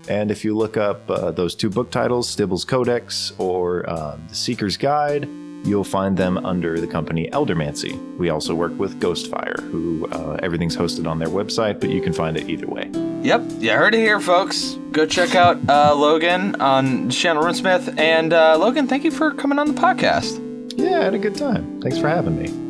And if you look up those 2 book titles, Stibbles Codex or The Seeker's Guide, you'll find them under the company Eldermancy. We also work with Ghostfire, who everything's hosted on their website, but you can find it either way. Yep, you heard it here, folks. Go check out Logan on channel Runesmith. And Logan, thank you for coming on the podcast. Yeah, I had a good time. Thanks for having me.